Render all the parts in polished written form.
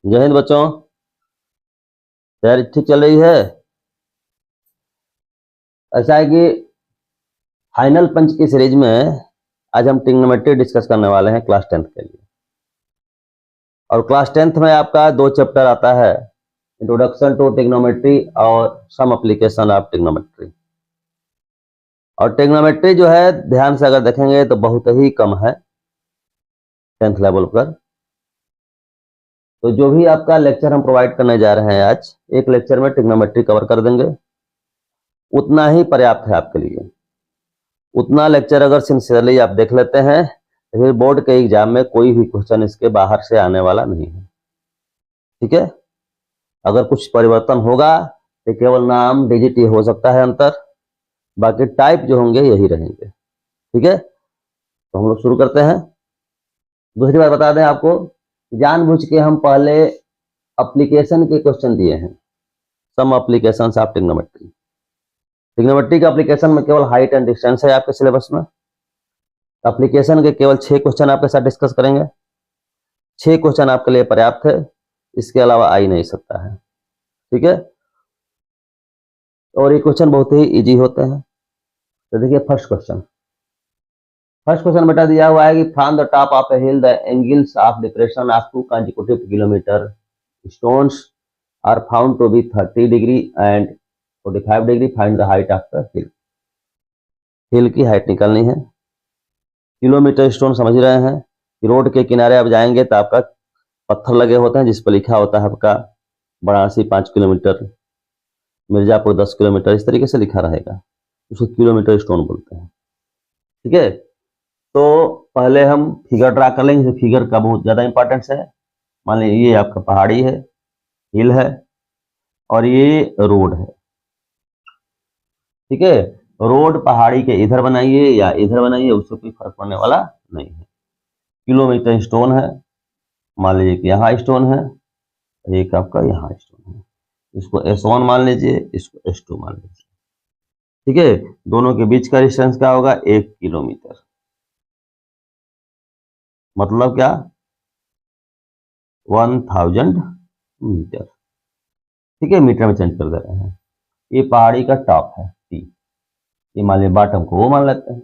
जय हिंद बच्चों, तैयारी ठीक चल रही है। ऐसा है कि फाइनल पंच की सीरीज में आज हम ट्रिग्नोमेट्री डिस्कस करने वाले हैं क्लास 10th के लिए। और क्लास 10th में आपका 2 चैप्टर आता है, इंट्रोडक्शन टू ट्रिग्नोमेट्री और सम एप्लीकेशन ऑफ ट्रिग्नोमेट्री। और ट्रिग्नोमेट्री जो है ध्यान से अगर देखेंगे तो बहुत ही कम है 10th लेवल पर। तो जो भी आपका लेक्चर हम प्रोवाइड करने जा रहे हैं आज, एक लेक्चर में ट्रिग्नोमेट्री कवर कर देंगे, उतना ही पर्याप्त है आपके लिए। उतना लेक्चर अगर सिंसियरली आप देख लेते हैं तो फिर बोर्ड के एग्जाम में कोई भी क्वेश्चन इसके बाहर से आने वाला नहीं है। ठीक है, अगर कुछ परिवर्तन होगा तो केवल नाम डिजिट ही हो सकता है अंतर, बाकी टाइप जो होंगे यही रहेंगे। ठीक है, तो हम लोग शुरू करते हैं। दूसरी बात बता दें आपको, जानबूझ के हम पहले एप्लीकेशन के क्वेश्चन दिए हैं, some applications of trigonometry. Trigonometry का एप्लीकेशन में केवल हाइट एंड डिस्टेंस है आपके सिलेबस में। एप्लीकेशन के केवल 6 क्वेश्चन आपके साथ डिस्कस करेंगे। 6 क्वेश्चन आपके लिए पर्याप्त है, इसके अलावा आ ही नहीं सकता है। ठीक है, और ये क्वेश्चन बहुत ही इजी होते हैं। तो देखिए फर्स्ट क्वेश्चन बेटा दिया हुआ है कि from the top of a hill the angles of depression of 2 consecutive kilometre stones are found to be 30 degree and 45 degree. Find the height of the hill. Hill की हाइट निकालनी है। Kilometre stone समझ रहे हैं कि road के किनारे आप जाएंगे तो आपका पत्थर लगे होते हैं जिस पर लिखा होता है आपका वाराणसी 5 किलोमीटर, मिर्जापुर 10 किलोमीटर, इस तरीके से लिखा रहेगा, उसको किलोमीटर स्टोन बोलते हैं। ठीक है, तो पहले हम फिगर ड्रा कर लेंगे। फिगर का बहुत ज्यादा इंपॉर्टेंस है। मान लीजिए ये आपका पहाड़ी है, हिल है, और ये रोड है। ठीक है, रोड पहाड़ी के इधर बनाइए या इधर बनाइए, उससे कोई फर्क पड़ने वाला नहीं है। किलोमीटर स्टोन है, मान लीजिए कि यहाँ स्टोन है, एक आपका यहाँ स्टोन है, इसको S1 मान लीजिए, इसको S2 मान लीजिए। ठीक है, दोनों के बीच का डिस्टेंस क्या होगा? 1 किलोमीटर। मतलब क्या? 1000 मीटर। ठीक है, मीटर में चेंज कर दे रहे हैं। ये पहाड़ी का टॉप है T, ये मान लीजिए बॉटम को वो मान लेते हैं।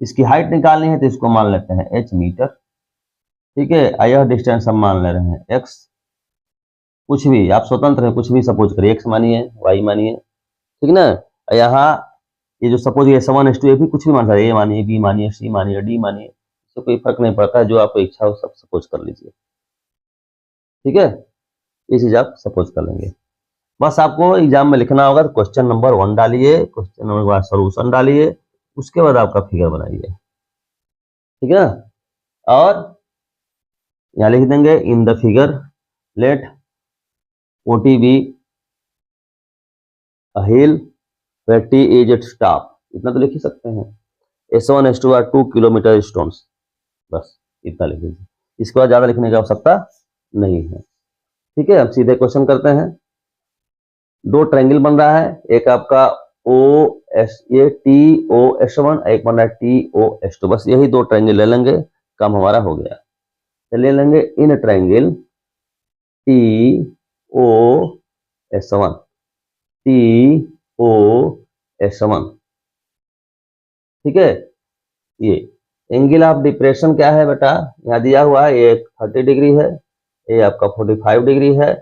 इसकी हाइट निकालनी है तो इसको मान लेते हैं H मीटर। ठीक है, यह डिस्टेंस हम मान ले रहे हैं X। कुछ भी आप स्वतंत्र है, कुछ भी सपोज करिए, X मानिए, Y मानिए, ठीक ना। यहाँ ये जो सपोज ये 7:2, ये भी कुछ भी मान सकते, A मानिए, B मानिए, C मानिए, D मानिए, इससे कोई फर्क नहीं पड़ता है, जो आपको इच्छा हो सब सपोज कर लीजिए। ठीक है, ये चीज आप सपोज कर लेंगे। बस आपको एग्जाम में लिखना होगा तो क्वेश्चन नंबर 1 डालिए, क्वेश्चन नंबर के बाद सोल्यूशन डालिए, उसके बाद आपका फिगर बनाइए। ठीक है, और यहाँ लिख देंगे in the figure let OT be a hill where T is its top। इतना तो लिख ही सकते हैं। S1 S2 are 2 kilometre stones, बस इतना लिख दीजिए, इसके बाद ज्यादा लिखने की आवश्यकता नहीं है। ठीक है, अब सीधे क्वेश्चन करते हैं। 2 ट्रायंगल बन रहा है, एक आपका ये TOS1, एक बन रहा है TOS2। बस यही 2 ट्रायंगल ले लेंगे, काम हमारा हो गया। तो ले लेंगे इन ट्रायंगल TOS1, TOS1। ठीक है, ये एंगल ऑफ डिप्रेशन क्या है बेटा? यहाँ दिया हुआ है, एक 30 डिग्री है, ये आपका 45 डिग्री है।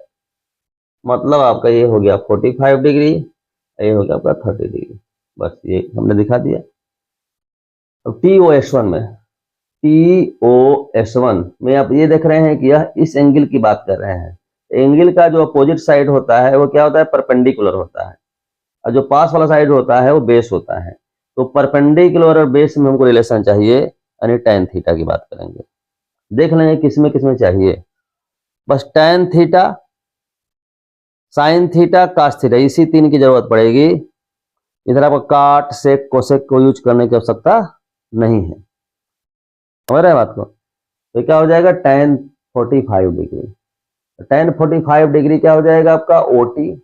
मतलब आपका ये हो गया 45 डिग्री, ये हो गया आपका 30 डिग्री। बस ये हमने दिखा दिया। अब TOS1 में आप ये देख रहे हैं कि यह इस एंगल की बात कर रहे हैं। एंगल का जो अपोजिट साइड होता है वो क्या होता है? परपेंडिकुलर होता है, और जो पास वाला साइड होता है वो बेस होता है। तो परपेंडिकुलर और बेस में हमको रिलेशन चाहिए, यानी tan थीटा की बात करेंगे। देख लेंगे किसमें किसमें चाहिए। बस tan theta, sin theta, cos theta, इसी 3 की जरूरत पड़ेगी। इधर आपको काट सेक कोसेक को यूज करने की आवश्यकता नहीं है। समझ रहे हैं बात को? तो क्या हो जाएगा? tan 45 degree. tan 45 डिग्री क्या हो जाएगा आपका? OT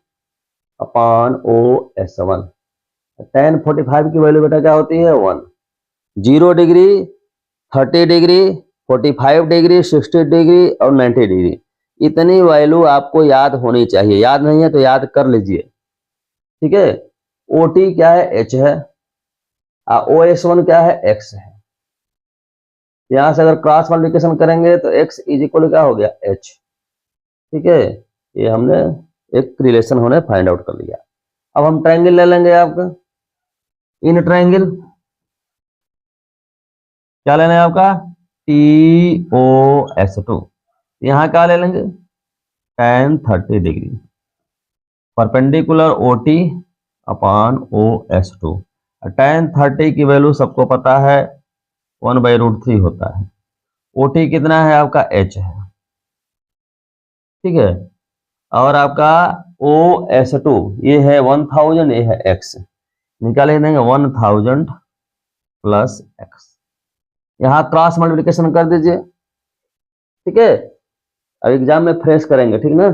upon OS1। tan 45 की वैल्यू बेटा क्या होती है? 1। 0 डिग्री, 30 डिग्री, 45 डिग्री, 60 डिग्री और 90 डिग्री, इतनी वैल्यू आपको याद होनी चाहिए, याद नहीं है तो याद कर लीजिए, ठीक है। OT क्या है, H है, OS1 क्या है, X है। यहां से अगर क्रॉस मल्टीप्लिकेशन करेंगे तो X इज इक्वल क्या हो गया, H, ठीक है। ये हमने एक रिलेशन होने फाइंड आउट कर लिया। अब हम ट्रायंगल ले लेंगे आपका, इन ट्रायंगल क्या लेना है आपका, TOS2, यहाँ क्या ले लेंगे, tan 30 degree, perpendicular OT upon OS2। tan 30 की वैल्यू सबको पता है 1/√3 होता है। OT कितना है आपका, H है, ठीक है। और आपका OS2 ये है 1000, ये है X, निकाले देंगे 1000 प्लस X, यहाँ क्रॉस मल्टीप्लिकेशन कर दीजिए, ठीक है। अब एग्जाम में फ्रेश करेंगे, ठीक ना,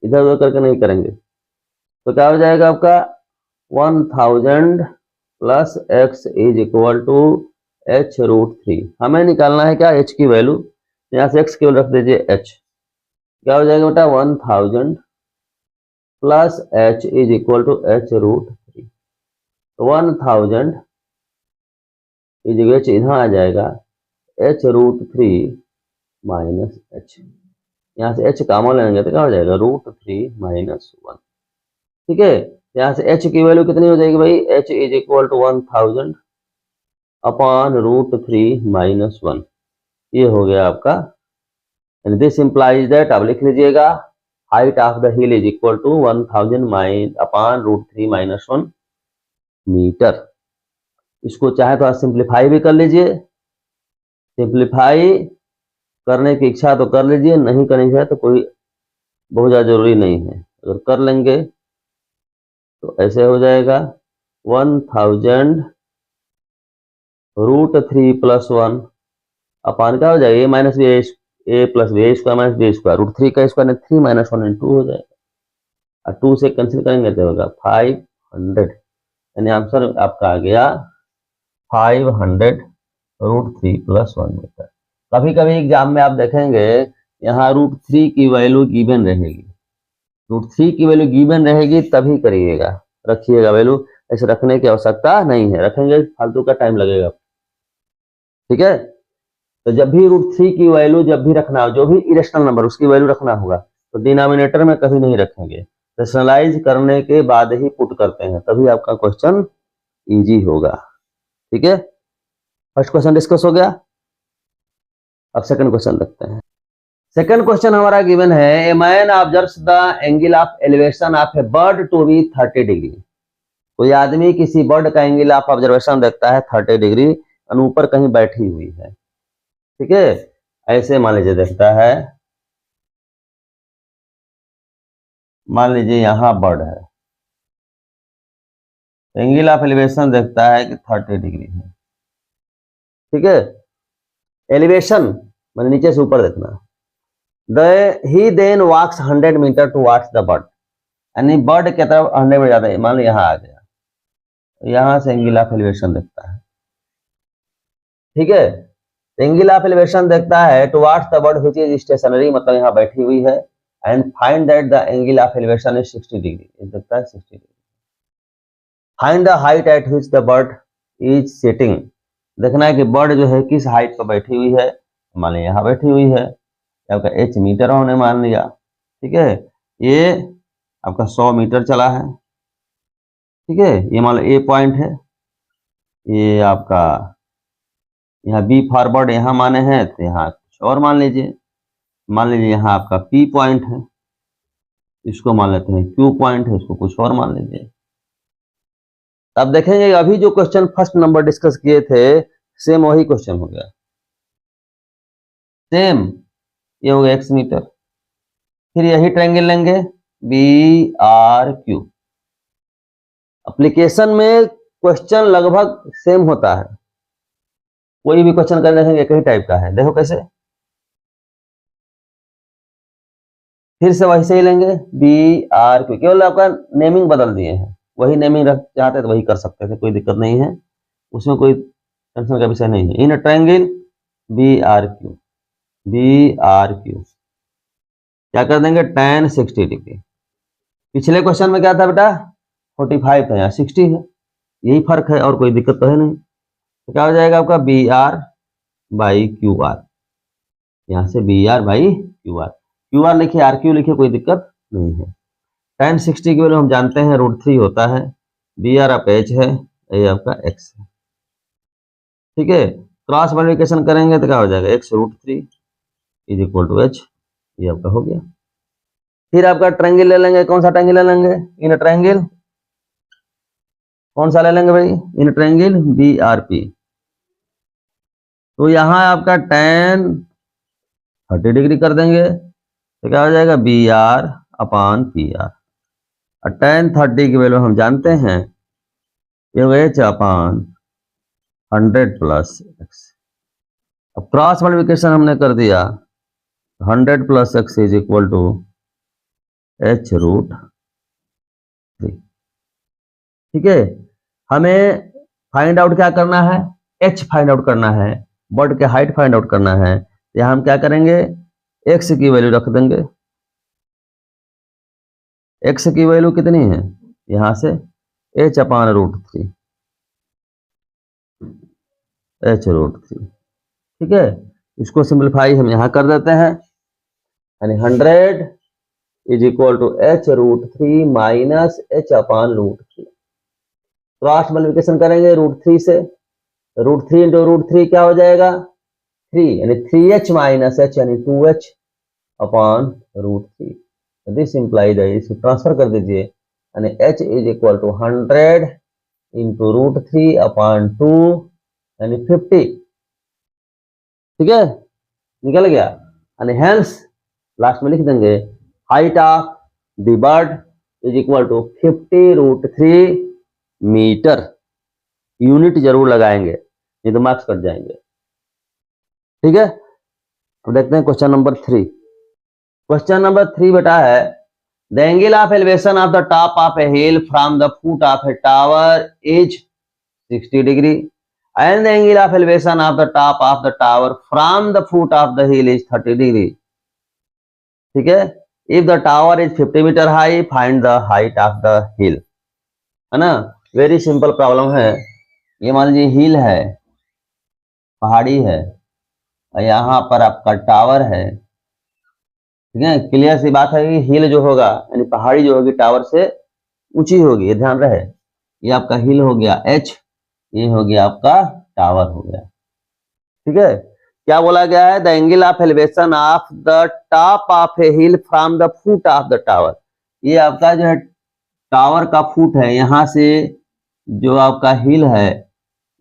इधर उधर करके नहीं करेंगे। तो क्या हो जाएगा आपका 1000 plus X is equal to H√3। हमें निकालना है क्या, H की वैल्यू, यहाँ से X केवल रख दीजिए H, क्या हो जाएगा बेटा 1000 plus H is equal to H√3। तो 1000 इज H इधर आ जाएगा H√3 माइनस H, यहाँ से H कॉमन लेंगे तो क्या हो जाएगा √3 माइनस 1, ठीक है। यहाँ से H की वैल्यू कितनी हो जाएगी भाई, H is equal to 1000 upon √3 minus 1, ये हो गया आपका। एंड दिस इंप्लाइज दैट, अब लिख लीजिएगा, height of the hill is equal to 1000 upon √3 minus 1 metre. इसको चाहे तो आप सिंप्लीफाई भी कर लीजिए, सिंप्लीफाई करने की इच्छा तो कर लीजिए, नहीं करनी है तो कोई बहुत ज़्यादा जरूरी नहीं है। अगर कर लेंगे तो ऐसे हो जाएगा 1000 √3 प्लस 1 अपान क्या हो जाएगा, a minus b, a plus b square minus b square, √3 का स्क्वायर 3 माइनस 1 × 2 हो जाएगा, और 2 से कैंसिल करेंगे तो होगा 500, यानी आंसर आपका आ गया 500 √3 प्लस 1 मीटर। कभी कभी एग्जाम में आप देखेंगे यहाँ √3 की वैल्यू गिवन रहेगी, √3 की वैल्यू गिवन रहेगी तभी करिएगा, रखिएगा वैल्यू, ऐसे रखने की आवश्यकता नहीं है, रखेंगे फालतू का टाइम लगेगा, ठीक है। तो जब भी √3 की वैल्यू जब भी रखना हो, जो भी इरेशनल नंबर उसकी वैल्यू रखना होगा तो डिनोमिनेटर में कभी नहीं रखेंगे, रेशनलाइज करने के बाद ही पुट करते हैं, तभी आपका क्वेश्चन इजी होगा, ठीक है। फर्स्ट क्वेश्चन डिस्कस हो गया। अब सेकंड क्वेश्चन देखते हैं। सेकंड क्वेश्चन हमारा गिवन है, a man observes the angle of elevation of a bird to be 30 degree. कोई आदमी किसी बर्ड का एंगल ऑफ ऑब्जर्वेशन देखता है 30 डिग्री, और ऊपर कहीं बैठी हुई है, ठीक है। ऐसे मान लीजिए देखता है, मान लीजिए यहां बर्ड है, एंगल ऑफ एलिवेशन देखता है कि 30 डिग्री है, ठीक है। एलिवेशन मैंने नीचे से ऊपर देखना, he then walks 100 metre towards the bird, यानी बर्ड की तरफ 100 मीटर जाता है, मान लो यहाँ आ गया, यहां से एंगल ऑफ एलिवेशन देखता है, ठीक है। एंगल ऑफ एलिवेशन देखता है towards the bird which is stationary, मतलब यहाँ बैठी हुई है, and find that the angle of elevation is 60 degree, देखता है 60 degree. Find the height at which the bird is sitting, देखना है कि बर्ड जो है किस हाइट पर बैठी हुई है, मान लिया यहाँ बैठी हुई है, आपका H मीटर होने मान लिया, ठीक है। ये आपका 100 मीटर चला है, ठीक है। ये मान लो ए पॉइंट है, ये आपका यहाँ बी फॉरवर्ड यहाँ माने हैं, तो यहाँ कुछ और मान लीजिए, यहाँ आपका पी पॉइंट है, इसको मान लेते हैं क्यू पॉइंट है, इसको कुछ और मान लीजिए। अब देखेंगे अभी जो क्वेश्चन फर्स्ट नंबर डिस्कस किए थे सेम वही क्वेश्चन हो गया, सेम, ये हो गया x मीटर, फिर यही ट्रायंगल लेंगे BRQ। एप्लीकेशन में क्वेश्चन लगभग सेम होता है, कोई भी क्वेश्चन कर देखेंगे एक ही टाइप का है, देखो कैसे, फिर से वही से ही लेंगे BRQ, केवल आपका नेमिंग बदल दिए हैं, वही नेमिंग रख चाहते तो वही कर सकते थे, कोई दिक्कत नहीं है, उसमें कोई टेंशन का विषय नहीं है। इन ट्रायंगल BRQ क्या कर देंगे, tan 60 डिग्री। पिछले क्वेश्चन में क्या था बेटा, 45 था, यहाँ 60 है, यही फर्क है और कोई दिक्कत तो है नहीं। तो क्या हो जाएगा आपका B R by Q R, यहाँ से B R by Q R लिखिए, आर क्यू लिखिए, कोई दिक्कत नहीं है। tan 60 की वैल्यू हम जानते हैं √3 होता है, बी आर आप एच है, ये आपका एक्स है, ठीक है। क्रॉस मल्टीप्लिकेशन करेंगे तो क्या हो जाएगा, x√3 is equal to H, ये आपका हो गया। फिर आपका ट्रायंगल ले लेंगे, कौन सा ट्रायंगल ले लेंगे, इन ट्रायंगल, कौन सा ले लेंगे भाई, in triangle B R P. तो यहाँ आपका tan 30 डिग्री कर देंगे तो क्या हो जाएगा, B R upon P R, और tan 30 की वैल्यू हम जानते हैं, ये हो एच अपॉन 100 प्लस एक्स। अब क्रॉस मल्टीप्लिकेशन हमने कर दिया, 100 plus x is equal to h√3, ठीक है। हमें फाइंड आउट क्या करना है, h फाइंड आउट करना है, बर्ड के हाइट फाइंड आउट करना है। यहाँ हम क्या करेंगे, x की वैल्यू रख देंगे, x की वैल्यू कितनी है, यहाँ से h अपॉन √3, h√3, ठीक है। इसको सिंप्लीफाई हम यहाँ कर देते हैं, यानी 100 is equal to h√3 minus h upon √3। Cross multiplication करेंगे √3 से, √3 इंटू √3 क्या हो जाएगा, 3, यानी 3h माइनस h यानी 2h अपॉन √3। दिस इंप्लाइज है, इसको ट्रांसफर कर दीजिए, यानी h is equal to 100 into √3 upon 2 यानी 50, ठीक है, निकल गया। यानी हेंस लास्ट में लिख देंगे height of the bird is equal to 50√3 metre. Unit जरूर लगाएंगे, ये तो मार्क्स कट जाएंगे, ठीक है। अब देखते हैं क्वेश्चन नंबर 3। क्वेश्चन नंबर 3 बेटा है, the angle of elevation of the top of a hill from the foot of A tower is 60 degree and the angle of elevation of the top of the tower from the foot of the hill is 30 degree, ठीक है। if the tower is 50 metre high find the height of the hill, है ना, very simple problem है। ये मान लीजिए हिल है, पहाड़ी है, और यहाँ पर आपका टावर है, ठीक है। क्लियर सी बात है कि हिल जो होगा यानी पहाड़ी जो होगी टावर से ऊंची होगी, ये ध्यान रहे। ये आपका हिल हो गया h, ये हो गया आपका टावर हो गया, ठीक है। क्या बोला गया है, the angle of elevation of the top of a hill from the foot of the tower. ये आपका जो है टावर का फुट है, यहाँ से जो आपका हिल है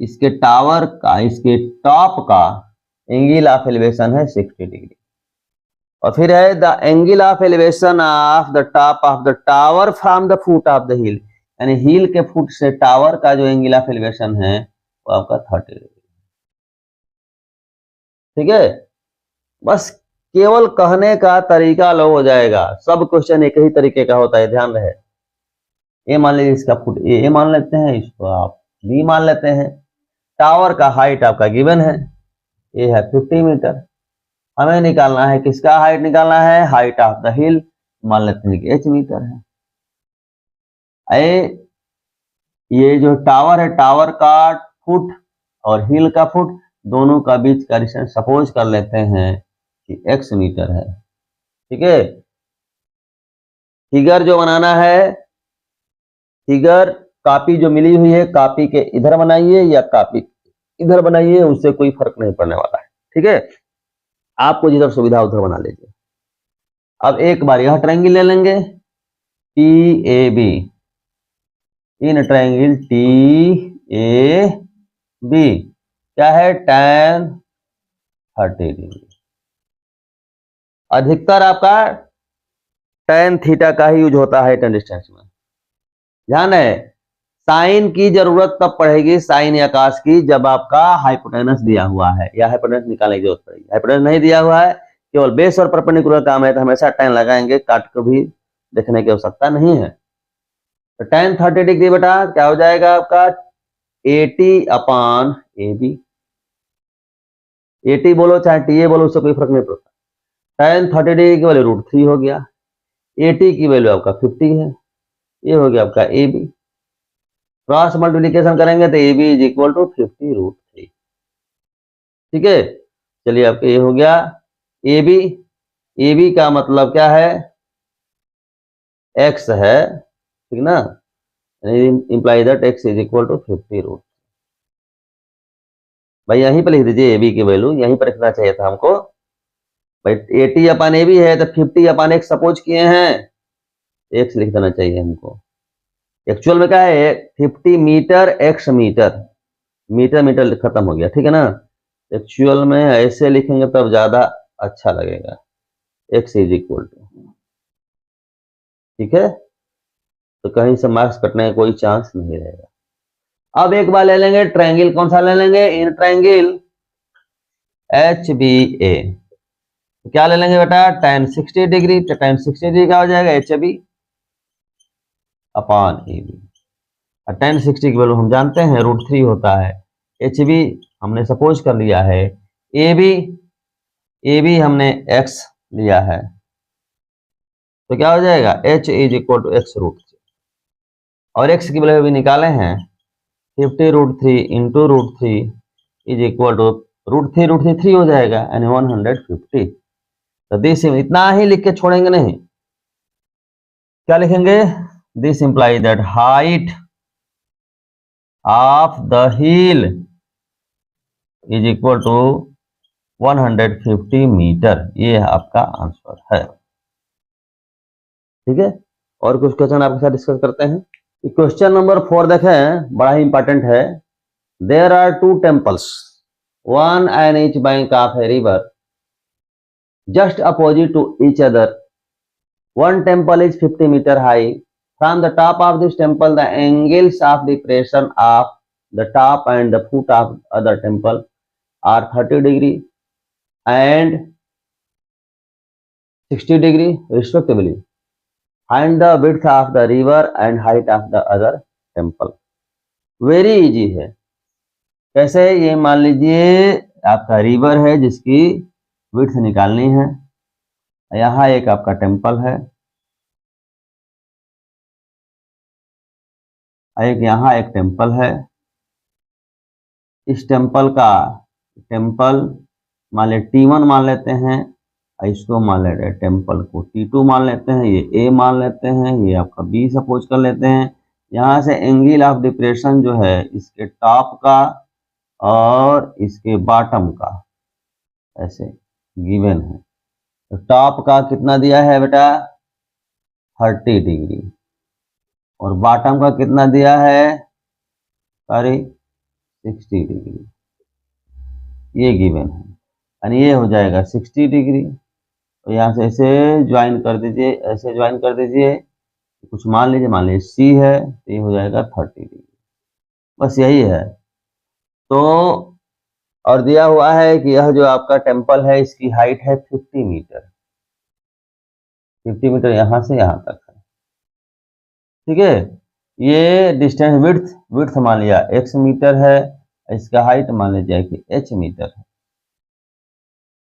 इसके टावर का, इसके टॉप का एंगल ऑफ एलिवेशन है 60 डिग्री। और फिर है the angle of elevation of the top of the tower from the foot of the हिल, यानी हिल के फुट से टावर का जो एंगल ऑफ एलिवेशन है वो आपका 30 डिग्री, ठीक है। बस केवल कहने का तरीका अलग हो जाएगा, सब क्वेश्चन एक ही तरीके का होता है, ध्यान रहे। ए मान लीजिए इसका फुट ए मान लेते हैं, इसको आप बी मान लेते हैं। टावर का हाइट आपका गिवन है, ये है 50 मीटर। हमें निकालना है किसका हाइट निकालना है, हाइट ऑफ द हिल, मान लेते हैं कि h मीटर है। ये जो टावर है, टावर का फुट और हिल का फुट दोनों का बीच का डिस्टेंस सपोज कर लेते हैं कि x मीटर है, ठीक है। फिगर जो बनाना है, फिगर कॉपी जो मिली हुई है कॉपी के इधर बनाइए या कॉपी इधर बनाइए, उससे कोई फर्क नहीं पड़ने वाला है, ठीक है। आपको जिधर सुविधा उधर बना लीजिए। अब एक बार यह ट्रायंगल ले लेंगे TAB, इन ट्रायंगल TAB क्या है, tan 30 डिग्री। अधिकतर आपका tan थीटा का ही यूज होता है टन डिस्टेंस में, ध्यान है। साइन की जरूरत तब पड़ेगी, साइन या कास की, जब आपका हाइपोटेनस दिया हुआ है या हाइपोटेनस निकालने की जरूरत पड़ेगी। हाइपोटेनस नहीं दिया हुआ है, केवल बेस और परपेंडिकुलर काम है, तो हमेशा tan लगाएंगे, काट को भी देखने की आवश्यकता नहीं है। तो tan 30 डिग्री बेटा क्या हो जाएगा आपका 80 अपॉन AB। 80 बोलो चाहे TA बोलो, उससे कोई फर्क नहीं पड़ता। tan 30 डिग्री की वैल्यू √3 हो गया, AT की वैल्यू आपका 50 है, ये हो गया आपका AB। क्रॉस मल्टीप्लीकेशन करेंगे तो AB इज इक्वल टू 50 √3। ठीक है, चलिए आपका ये हो गया AB। AB का मतलब क्या है, x है, ठीक ना, imply that x is equal to 50 √3। भाई यहीं पर लिख दीजिए AB की वैल्यू, यहीं पर रखना चाहिए था हमको। भाई 80 अपन AB है तो 50 अपन x सपोज किए हैं, x लिख देना चाहिए हमको। एक्चुअल में क्या है, 50 metre x metre, metre metre खत्म हो गया, ठीक है ना। एक्चुअल में ऐसे लिखेंगे तब ज्यादा अच्छा लगेगा, x इज इक्वल टू, ठीक है, तो कहीं से मार्क्स कटने का कोई चांस नहीं रहेगा। अब एक बार ले लेंगे ट्रायंगल, कौन सा ले लेंगे, इन ट्रायंगल HBA, क्या ले लेंगे बेटा, tan 60 डिग्री, तो tan 60 डिग्री क्या हो जाएगा, HB अपॉन AB। और tan 60 की वैल्यू हम जानते हैं √3 होता है, HB हमने सपोज कर लिया है, AB हमने x लिया है, तो क्या हो जाएगा, H is equal to x √3, और x की वैल्यू भी निकाले हैं, 50 √3 इंटू √3 इज इक्वल टू √3 3 हो जाएगा, यानी 150। तो दिस, इतना ही लिख के छोड़ेंगे नहीं, क्या लिखेंगे, this imply that height of the hill is equal to 150 metre, ये आपका आंसर है। ठीक है, और कुछ क्वेश्चन आपके साथ डिस्कस करते हैं। क्वेश्चन नंबर 4 देखें, बड़ा ही इंपॉर्टेंट है। There are 2 temples, one and each bank of a river, just opposite to each other. One temple is 50 meter high. From the top of this temple, the angles of depression of the top and the foot of other temple are 30 degree and 60 degree respectively. Find the width of the river and height of the other temple. Very easy है। कैसे, ये मान लीजिए आपका river है जिसकी width निकालनी है, यहाँ एक आपका टेम्पल है, एक यहाँ एक टेम्पल है, इस टेम्पल मान ले T1 मान लेते हैं, इसको मान लेते हैं टेम्पल को T2 मान लेते हैं, ये A मान लेते हैं, ये आपका B सपोज कर लेते हैं। यहाँ से एंगल ऑफ डिप्रेशन जो है इसके टॉप का और इसके बॉटम का ऐसे गिवन है। तो टॉप का कितना दिया है बेटा, 30 डिग्री, और बॉटम का कितना दिया है, सॉरी 60 डिग्री, ये गिवन है, यानी ये हो जाएगा 60 डिग्री। तो यहाँ से ऐसे ज्वाइन कर दीजिए, ऐसे ज्वाइन कर दीजिए, कुछ मान लीजिए C है, तो ये हो जाएगा 30 डिग्री, बस यही है। तो और दिया हुआ है कि यह जो आपका टेम्पल है इसकी हाइट है 50 मीटर, 50 मीटर यहाँ से यहाँ तक है, ठीक है। ये डिस्टेंस विड्थ मान लिया x मीटर है, इसका हाइट मान लीजिए कि h मीटर है,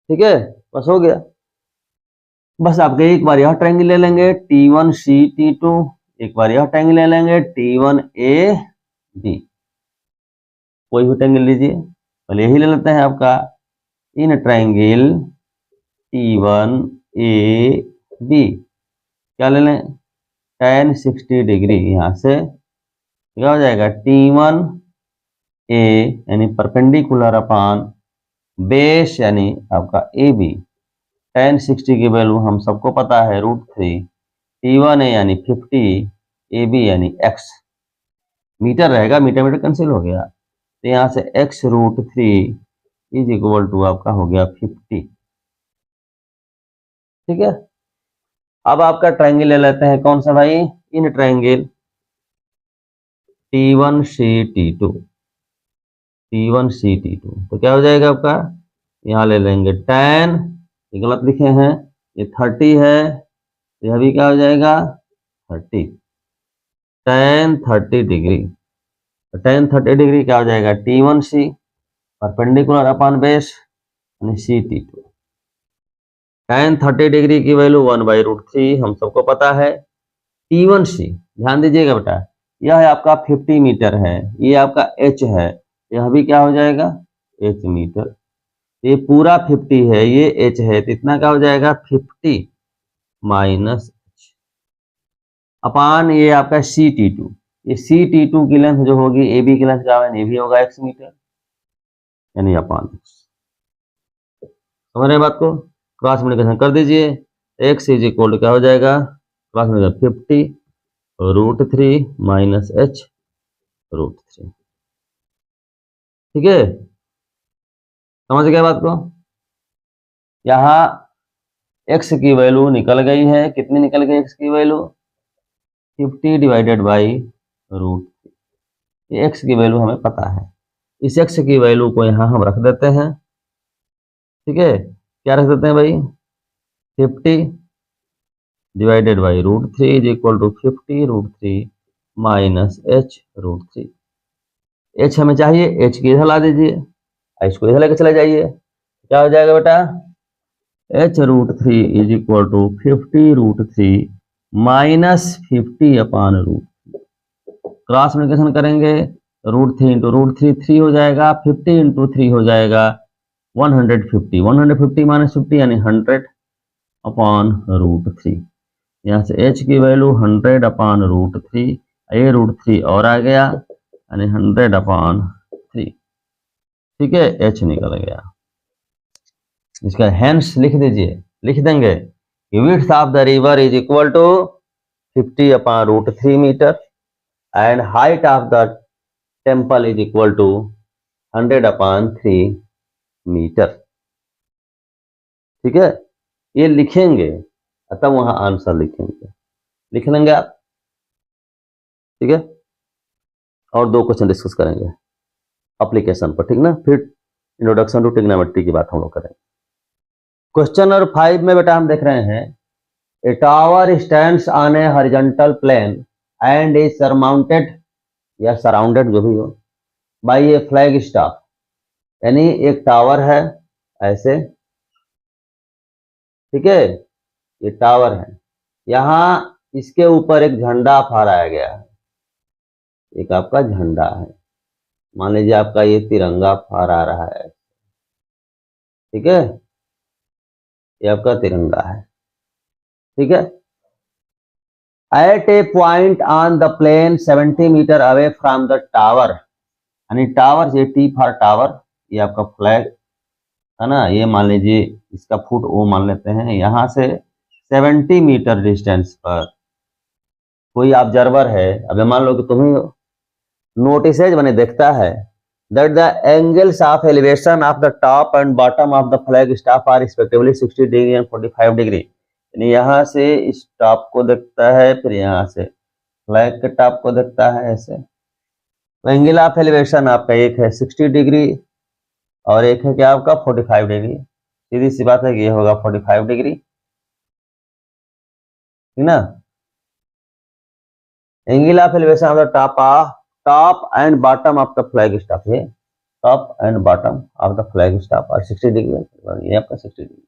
ठीक है, बस हो गया। बस आपके एक बार यह ट्रायंगल ले लेंगे T1C T2, एक बार यह ट्रायंगल ले लेंगे T1AB, कोई भी ट्रायंगल लीजिए, पहले यही ले लेते हैं आपका, इन ट्रायंगल T1AB क्या ले लें, tan 60 डिग्री, यहाँ से क्या हो जाएगा T1A यानी परपेंडिकुलर अपॉन बेस यानी आपका AB। tan 60 की वैल्यू हम सबको पता है √3, T1A यानी 50, AB यानी x, मीटर रहेगा, मीटर मीटर कैंसिल हो गया, तो यहाँ से x √3 इज इक्वल टू आपका हो गया 50, ठीक है। अब आपका ट्रायंगल ले लेते हैं, कौन सा भाई, in triangle T1C T2, T1C T2, तो क्या हो जाएगा आपका, यहाँ ले लेंगे tan, ये गलत लिखे हैं, ये 30 है, यह भी क्या हो जाएगा 30, tan 30 डिग्री, तो tan 30 डिग्री क्या हो जाएगा T1C परपेंडिकुलर अपॉन बेस यानी C T2, tan 30 डिग्री की वैल्यू 1/√3 हम सबको पता है। T1C ध्यान दीजिएगा बेटा, यह है आपका 50 मीटर है, ये आपका h है, यह भी क्या हो जाएगा h मीटर, ये पूरा 50 है, ये h है, तो इतना क्या हो जाएगा 50 माइनस h अपान ये आपका CT2, ये CT2 की लेंथ जो होगी AB की लेंथ क्या है, ये भी होगा x मीटर, यानी अपान x। समझ रहे बात को, क्रॉस मल्टीप्लिकेशन कर दीजिए, x इज इक्वल टू क्या हो जाएगा, क्रॉस मल्टीप्लिकेशन 50√3 माइनस h√3। ठीक है, समझ गए बात को। यहाँ x की वैल्यू निकल गई है, कितनी निकल गई x की वैल्यू 50 डिवाइडेड बाई √3, ये x की वैल्यू हमें पता है, इस x की वैल्यू को यहाँ हम रख देते हैं। ठीक है, क्या रख देते हैं भाई, 50 divided by √3 is equal to 50√3 minus h√3। h हमें चाहिए, h की इधर ला दीजिए, इसको इधर लेके चले जाइए, क्या हो जाएगा बेटा, h√3 is equal to 50√3 minus 50 upon √3। Cross multiplication करेंगे, √3 इंटू √3 3 हो जाएगा, 50 इंटू 3 हो जाएगा 150, 150 माइनस 50 यानी 100 अपान √3। यहाँ से h की वैल्यू 100 अपान √3, ये √3 और आ गया यानी 100 अपान 3। ठीक है, h निकल गया, इसका हेंस लिख दीजिए, लिख देंगे कि width of the river is equal to 50 upon √3 metre and height of the temple is equal to 100 upon 3 metre. ठीक है, ये लिखेंगे तब वहां आंसर लिखेंगे, लिख लेंगे आप। ठीक है, और 2 क्वेश्चन डिस्कस करेंगे एप्लीकेशन पर, ठीक ना, फिर इंट्रोडक्शन टू ट्रिग्नोमेट्री की बात हम लोग करेंगे। क्वेश्चन नंबर 5 में बेटा हम देख रहे हैं, a tower stands on a horizontal plane and is surmounted या सराउंडेड जो भी हो बाय ए फ्लैग स्टाफ, यानी एक टावर है ऐसे, ठीक है, ये टावर है, यहाँ इसके ऊपर एक झंडा फहराया गया है, एक आपका झंडा है, मान लीजिए आपका ये तिरंगा फहरा रहा है, ठीक है, ये आपका तिरंगा है। ठीक है, at a point on the plane 70 metre away from the tower, यानी टावर ये टी फॉर टावर, ये आपका फ्लैग है ना, ये मान लीजिए इसका फुट ओ मान लेते हैं, यहाँ से 70 मीटर डिस्टेंस पर कोई ऑब्जर्वर है, अब मान लो कि तुम्हें नोटिसेज बने देखता है that the angles of elevation of the top and bottom of the flag staff are respectively 60 degree and 45 degree, यानी यहाँ से इस टॉप को देखता है, फिर यहाँ से फ्लैग के टॉप को देखता है ऐसे। एंगल ऑफ एलिवेशन आपका एक है 60 डिग्री और एक है क्या आपका 45 डिग्री, सीधी सी बात है कि ये होगा 45 डिग्री, ठीक ना। Angle of elevation of the top and bottom of the flag staff, है top and bottom of the flag staff और 60 डिग्री, ये आपका 60 डिग्री।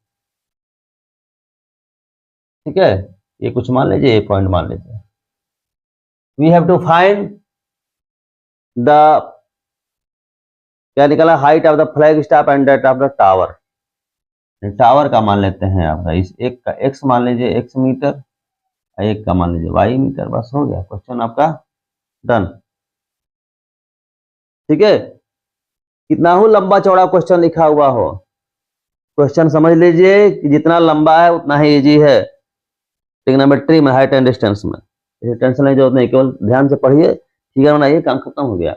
ठीक है, ये कुछ मान लीजिए, ये पॉइंट मान लीजिए। We have to find the क्या निकला, height of the flag staff and that of the tower. Tower का मान लेते हैं आपका, इस एक का x मान लीजिए x मीटर, एक का मान लीजिए y मीटर, बस हो गया क्वेश्चन आपका डन। ठीक है, कितना हो लंबा चौड़ा क्वेश्चन लिखा हुआ हो, क्वेश्चन समझ लीजिए कि जितना लंबा है उतना ही इजी है ट्रिग्नोमेट्री में, हाइट एंड डिस्टेंस में, टेंशन नहीं जरूरत नहीं, केवल ध्यान से पढ़िए, फिगर बनाइए, काम खत्म हो गया।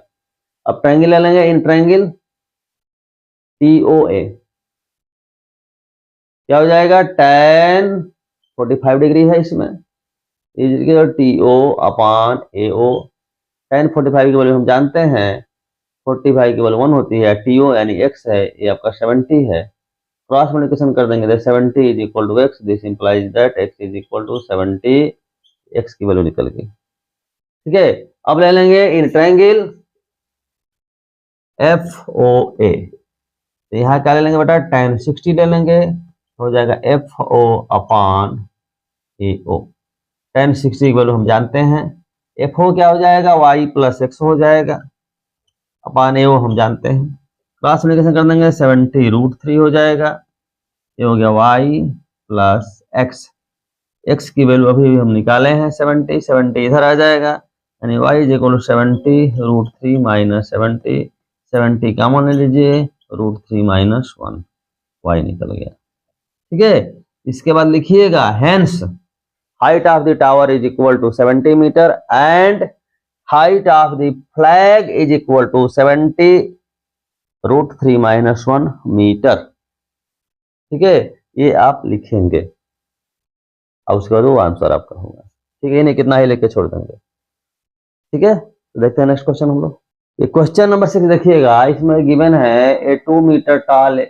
अब ट्रायंगल ले लेंगे, इन ट्रायंगल TOA क्या हो जाएगा, tan 45 डिग्री है इसमें, TO अपान AO, tan 45 की वैल्यू हम जानते हैं 45 की वैल्यू 1 होती है, TO यानी x है, ये आपका 70 है, क्रॉस मल्टीप्लिकेशन कर देंगे, 70 is equal to x, this implies that x is equal to 70, x की वैल्यू निकल गई। ठीक है, अब ले लेंगे इन ट्रायंगल FOA, तो यहाँ क्या ले लेंगे बेटा, tan 60 ले लेंगे हो जाएगा एफ ओ अपान ए ओ। tan 60 की वैल्यू हम जानते हैं, एफ ओ क्या हो जाएगा, वाई प्लस एक्स हो जाएगा, अपान ए ओ हम जानते हैं, क्रॉस मल्टीप्लिकेशन कर देंगे 70√3 हो जाएगा, ये हो गया वाई प्लस एक्स, एक्स की वैल्यू अभी हम निकाले हैं 70, 70 इधर आ जाएगा, यानी y is equal to 70√3 minus 70, 70 common ले लीजिए, √3 माइनस 1, y निकल गया। ठीक है, इसके बाद लिखिएगा hence height of the tower is equal to 70 metre and height of the flag is equal to 70√3 minus 1 metre. ठीक है, ये आप लिखेंगे और उसके बाद वो आंसर आपका होगा। ठीक है, इन्हें कितना ही लेके छोड़ देंगे। ठीक है, तो देखते हैं नेक्स्ट क्वेश्चन हम लोग। ये क्वेश्चन नंबर 6 देखिएगा, इसमें गिवन है ए 2 metre toll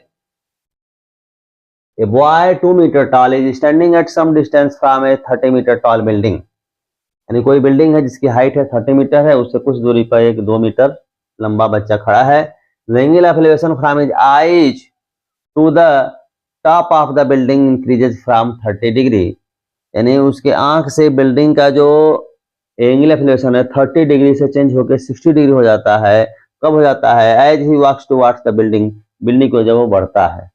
A boy 2 meter tall is standing at some distance from a 30 meter tall building। यानी कोई बिल्डिंग है जिसकी हाइट है 30 मीटर है, उससे कुछ दूरी पर एक 2 मीटर लंबा बच्चा खड़ा है। The angle of elevation from his eyes to the top of the building increases from 30 degree. यानी उसके आंख से बिल्डिंग का जो एंगल ऑफ एलिवेशन है 30 डिग्री से चेंज होकर 60 डिग्री हो जाता है। कब हो जाता है, as he walks towards the building, building को जब वो बढ़ता है।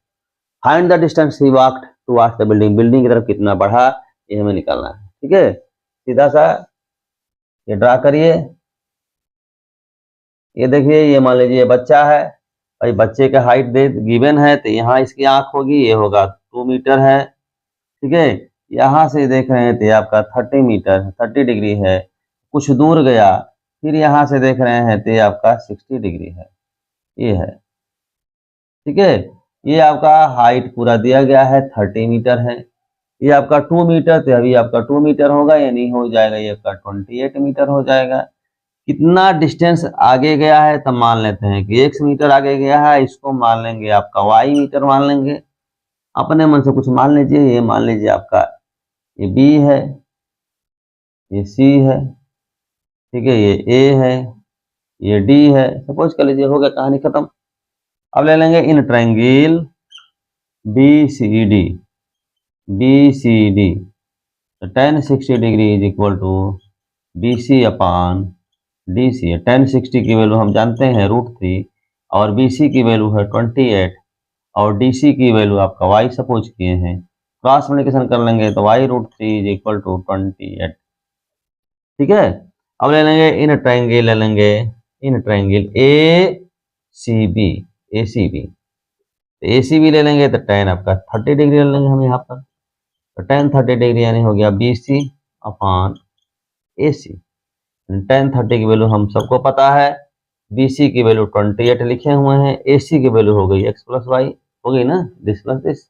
Find the distance he walked towards the building, building की तरफ कितना बढ़ा, ये हमें निकालना है। ठीक है, सीधा सा ये ड्रा करिए। ये देखिए, ये मान लीजिए बच्चा है, भाई बच्चे का हाइट दे गिवन है, तो यहाँ इसकी आंख होगी, ये होगा 2 मीटर है। ठीक है, यहाँ से देख रहे हैं तो ये आपका 30 मीटर 30 डिग्री है, कुछ दूर गया, फिर यहाँ से देख रहे हैं तो ये आपका 60 डिग्री है, ये है। ठीक है, ये आपका हाइट पूरा दिया गया है 30 मीटर है, ये आपका 2 मीटर, तो अभी आपका 2 मीटर होगा, यानी हो जाएगा ये आपका 28 मीटर हो जाएगा। कितना डिस्टेंस आगे गया है, तब मान लेते हैं कि x मीटर आगे गया है, इसको मान लेंगे आपका y मीटर मान लेंगे, अपने मन से कुछ मान लीजिए। ये मान लीजिए आपका ये b है, ये c है, ठीक है, ये a है, ये d है, सपोज कर लीजिए, हो गया, कहानी खत्म। अब ले लेंगे in triangle BCD, tan 60 degree is equal to BC upon DC है। tan 60 की वैल्यू हम जानते हैं √3 और BC की वैल्यू है 28 और DC की वैल्यू आपका y सपोज किए हैं, क्रॉस मल्टीप्लिकेशन कर लेंगे तो y √3 इज इक्वल टू 28। ठीक है, अब ले लेंगे इन ट्रायंगल, ले लेंगे इन ट्रायंगल ACB ले लेंगे तो tan आपका 30 डिग्री ले लेंगे हम यहाँ पर, तो tan 30 डिग्री यानी हो गया BC अपान AC। tan 30 की वैल्यू हम सबको पता है, BC की वैल्यू 28 लिखे हुए हैं, AC की वैल्यू हो गई x प्लस वाई, हो गई ना, this plus this,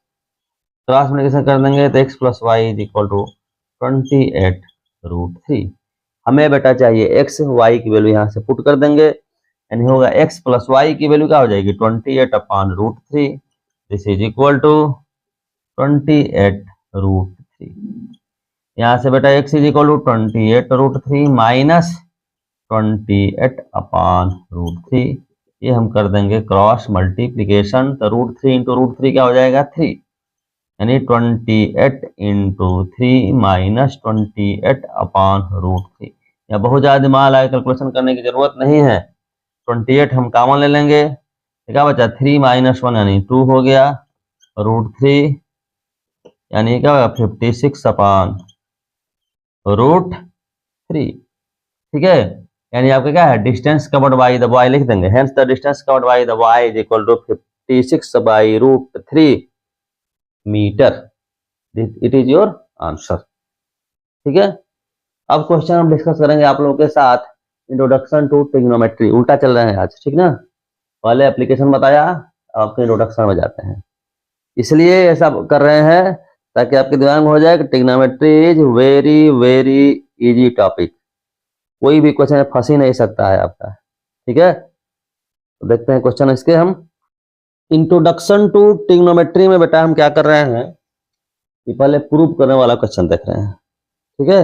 cross multiplication कर देंगे तो x plus y is equal to 28√3। हमें बेटा चाहिए x, y की वैल्यू यहाँ से पुट कर देंगे, यानी होगा x प्लस वाई की वैल्यू क्या हो जाएगी 28 upon √3, this is equal to 28√3। यहाँ से बेटा x is equal to 28√3 minus 28 upon √3, ये हम कर देंगे क्रॉस मल्टीप्लीकेशन, तो √3 इंटू √3 क्या हो जाएगा 3, यानी 28 इंटू 3 माइनस 28 अपान √3। या बहुत ज़्यादा दिमाग लगा कैलकुलेशन करने की जरूरत नहीं है, 28 हम कॉमन ले लेंगे, क्या बचा 3 माइनस 1 यानी 2 हो गया, √3 यानी क्या होगा 56 अपान √3। ठीक है, यानी आपका क्या है, distance covered by the y लिख देंगे, hence the distance covered by the y is equal to 56 by √3 metre, it is your answer. ठीक है, अब क्वेश्चन हम डिस्कस करेंगे आप लोगों के साथ, इंट्रोडक्शन टू ट्रिग्नोमेट्री, उल्टा चल रहे हैं आज, ठीक ना, पहले एप्लीकेशन बताया, आपके इंट्रोडक्शन में जाते हैं, इसलिए ऐसा कर रहे हैं ताकि आपके दिमाग में हो जाए कि trigonometry is very very easy topic, कोई भी क्वेश्चन फंस ही नहीं सकता है आपका। ठीक है, तो देखते हैं क्वेश्चन इसके हम। इंट्रोडक्शन टू ट्रिग्नोमेट्री में बेटा हम क्या कर रहे हैं कि पहले प्रूव करने वाला क्वेश्चन देख रहे हैं। ठीक है,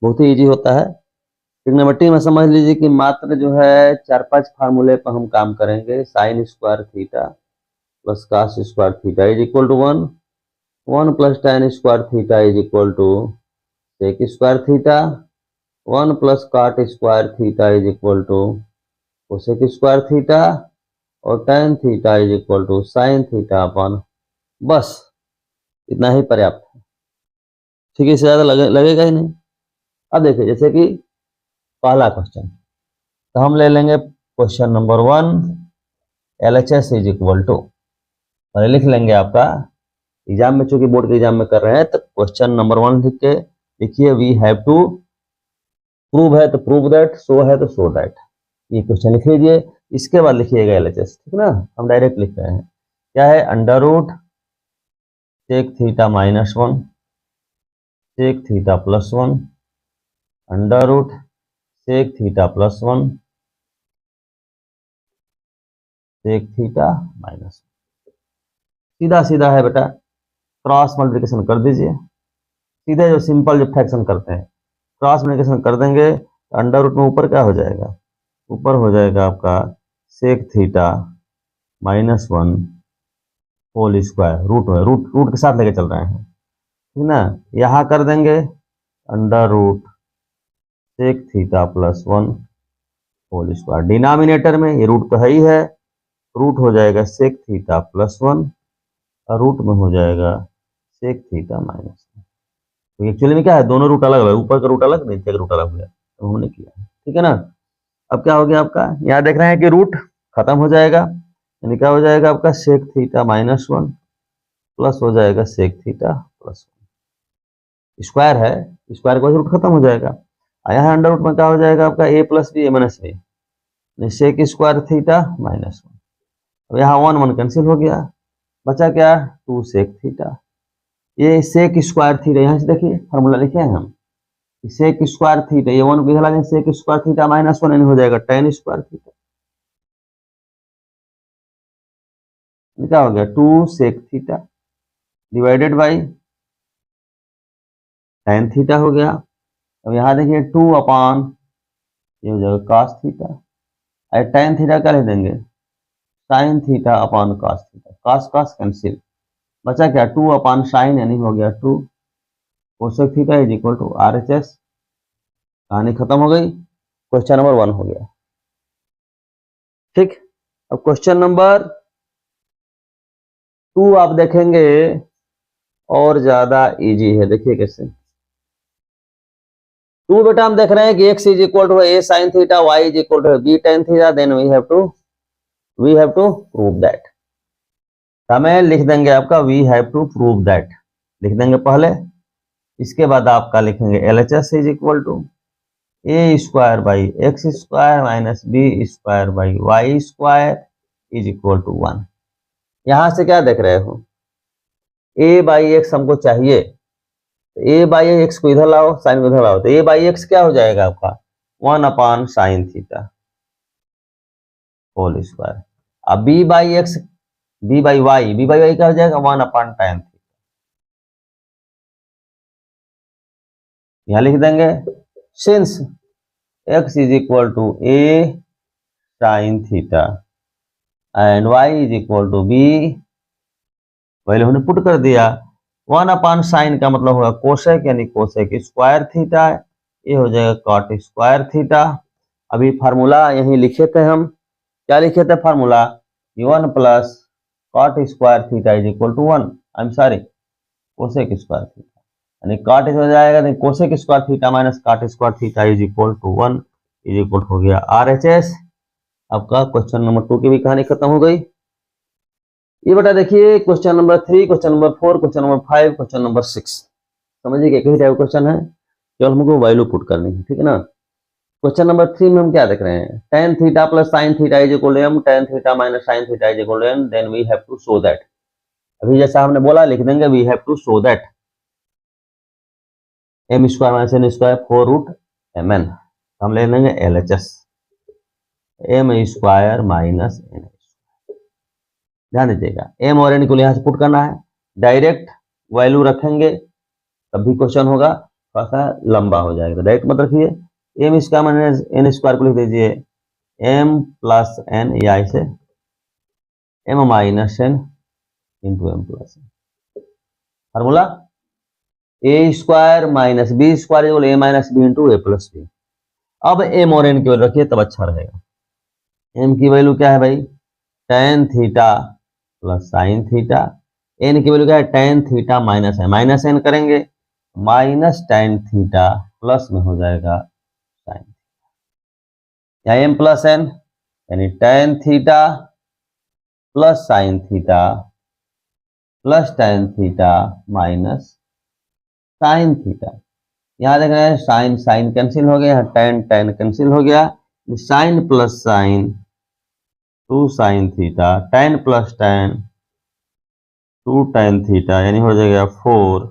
बहुत ही इजी होता है। ट्रिग्नोमेट्री में समझ लीजिए कि मात्र जो है 4-5 फार्मूले पर हम काम करेंगे, sine square theta plus cos square theta is equal to 1, 1 plus tan square theta is equal to sec square theta, 1 plus cot square theta is equal to cosec square theta, और tan theta is equal to sine theta upon, बस इतना ही पर्याप्त है। ठीक है, इससे ज़्यादा लगेगा ही नहीं। अब देखिए, जैसे कि पहला क्वेश्चन, तो हम ले लेंगे question number 1, LHS is equal to, और लिख लेंगे आपका एग्जाम में, चूंकि बोर्ड के एग्जाम में कर रहे हैं, तो क्वेश्चन नंबर 1 लिख के लिखिए, वी हैव टू प्रूव है तो प्रूव दैट, शो है तो शो दैट, ये क्वेश्चन लिख लीजिए। इसके बाद लिखिएगा LHS, ठीक ना, हम डायरेक्ट लिख रहे हैं, क्या है, under root sec theta minus 1 sec theta plus 1 under root sec theta plus 1 sec theta minus, सीधा सीधा है बेटा, क्रॉस मल्टीप्लिकेशन कर दीजिए, सीधे जो सिंपल जो फ्रैक्शन करते हैं क्रॉस मल्टीप्लिकेशन कर देंगे, अंडर रूट में ऊपर क्या हो जाएगा, ऊपर हो जाएगा आपका sec theta minus 1 whole square, root में रूट के साथ लेके चल रहे हैं, ठीक ना, यहाँ कर देंगे under root sec theta plus 1 whole square, denominator में ये रूट तो है ही है, रूट हो जाएगा सेक थीटा प्लस 1 और रूट में हो जाएगा सेक थीटा माइनस 1। तो एक्चुअली में क्या है, दोनों रूट अलग है, ऊपर का रूट अलग, नीचे का रूट अलग हो गया, तो हमने किया, ठीक है ना। अब क्या हो गया आपका, यहाँ देख रहे हैं कि रूट खत्म हो जाएगा, यानी क्या हो जाएगा आपका सेक थीटा माइनस 1 प्लस हो जाएगा सेक थीटा प्लस 1, स्क्वायर है, स्क्वायर का रूट खत्म हो जाएगा, यहाँ अंडर रूट में क्या हो जाएगा आपका a plus b a minus b, sec square theta minus 1, अब यहाँ 1 1 कैंसिल हो गया, बचा क्या 2 सेक थीटा, ये सेक स्क्वायर थीटा, यहाँ से देखिए फार्मूला लिखे हैं हम, सेक स्क्वायर थीटा, ये 1 इधर लाएंगे, सेक स्क्वायर थीटा माइनस 1 हो जाएगा tan स्क्वायर थीटा, क्या हो गया 2 sec theta divided by tan theta हो गया। अब यहाँ देखिए 2 अपान ये हो जाएगा cos थीटा, और tan थीटा क्या लिख देंगे sin theta upon cos theta, cos cos cancel, बचा क्या 2 अपान साइन, यानी हो गया 2 cosec theta is equal to RHS, कहानी खत्म हो गई, क्वेश्चन नंबर 1 हो गया। ठीक, अब क्वेश्चन नंबर 2 आप देखेंगे और ज्यादा इजी है, देखिए कैसे। 2 बेटा हम देख रहे हैं कि x is equal to a sin theta, y is equal to b tan theta, then we have to prove that, हमें लिख देंगे आपका we have to prove that, लिख देंगे पहले, इसके बाद आपका लिखेंगे LHS is equal to a square by x square minus b square by y square is equal to 1। यहां से क्या देख रहे हो, ए बाई एक्स हमको चाहिए, तो ए बाई एक्स को इधर लाओ, साइन को इधर लाओ, तो ए बाई एक्स क्या हो जाएगा आपका 1 upon sine theta whole square, अब b by x b by y क्या हो जाएगा 1 अपान tan थीटा, यहां लिख देंगे since x is equal to a sine theta and y is equal to b, पहले हमने पुट कर दिया, 1 अपान साइन का मतलब होगा कोसेक, यानी कोसेक स्क्वायर थीटा, ये हो जाएगा कॉट स्क्वायर थीटा। अभी फार्मूला यही लिखे थे हम, क्या लिखे थे formula, 1 plus cot square theta is equal to 1, I am sorry cosec square theta, यानी कॉट हो जाएगा, नहीं cosec square theta minus cot square theta is equal to 1 is equal हो गया RHS। आपका क्वेश्चन नंबर 2 की भी कहानी खत्म हो गई। ये बेटा देखिए question number 3, question number 4, question number 5, question number 6, समझिए एक ही टाइप क्वेश्चन है, केवल हमको वैल्यू पुट करनी है, ठीक है ना। क्वेश्चन नंबर 3 में हम क्या देख रहे हैं, tan theta plus sine theta is equal to m, tan theta minus sine theta is equal to n, then we have to show that, अभी जैसा हमने बोला लिख देंगे we have to show that m square minus n square 4 root mn, हम ले लेंगे LHS m square minus n, ध्यान दीजिएगा m और n को यहाँ से पुट करना है, डायरेक्ट वैल्यू रखेंगे तब भी क्वेश्चन होगा, थोड़ा सा लंबा हो जाएगा, डायरेक्ट मत रखिए, m square minus n square को लिख दीजिए m प्लस n, या इसे m minus n into m plus n, formula a square minus b square equal a minus b into a plus b. अब एम और N की value रखिए तब अच्छा रहेगा। एम की वैल्यू क्या है भाई, tan theta plus sine theta. N की वैल्यू क्या है, टेन थीटा माइनस है, माइनस एन करेंगे, माइनस टेन थीटा प्लस में हो जाएगा साइन, या एम प्लस एन यानी tan theta plus sine theta plus tan theta minus sine theta. यहां देख रहे हैं साइन साइन कैंसिल हो गया, टेन टेन कैंसिल हो गया, sine plus sine two sine theta, tan plus tan two tan theta, यानी हो जाएगा four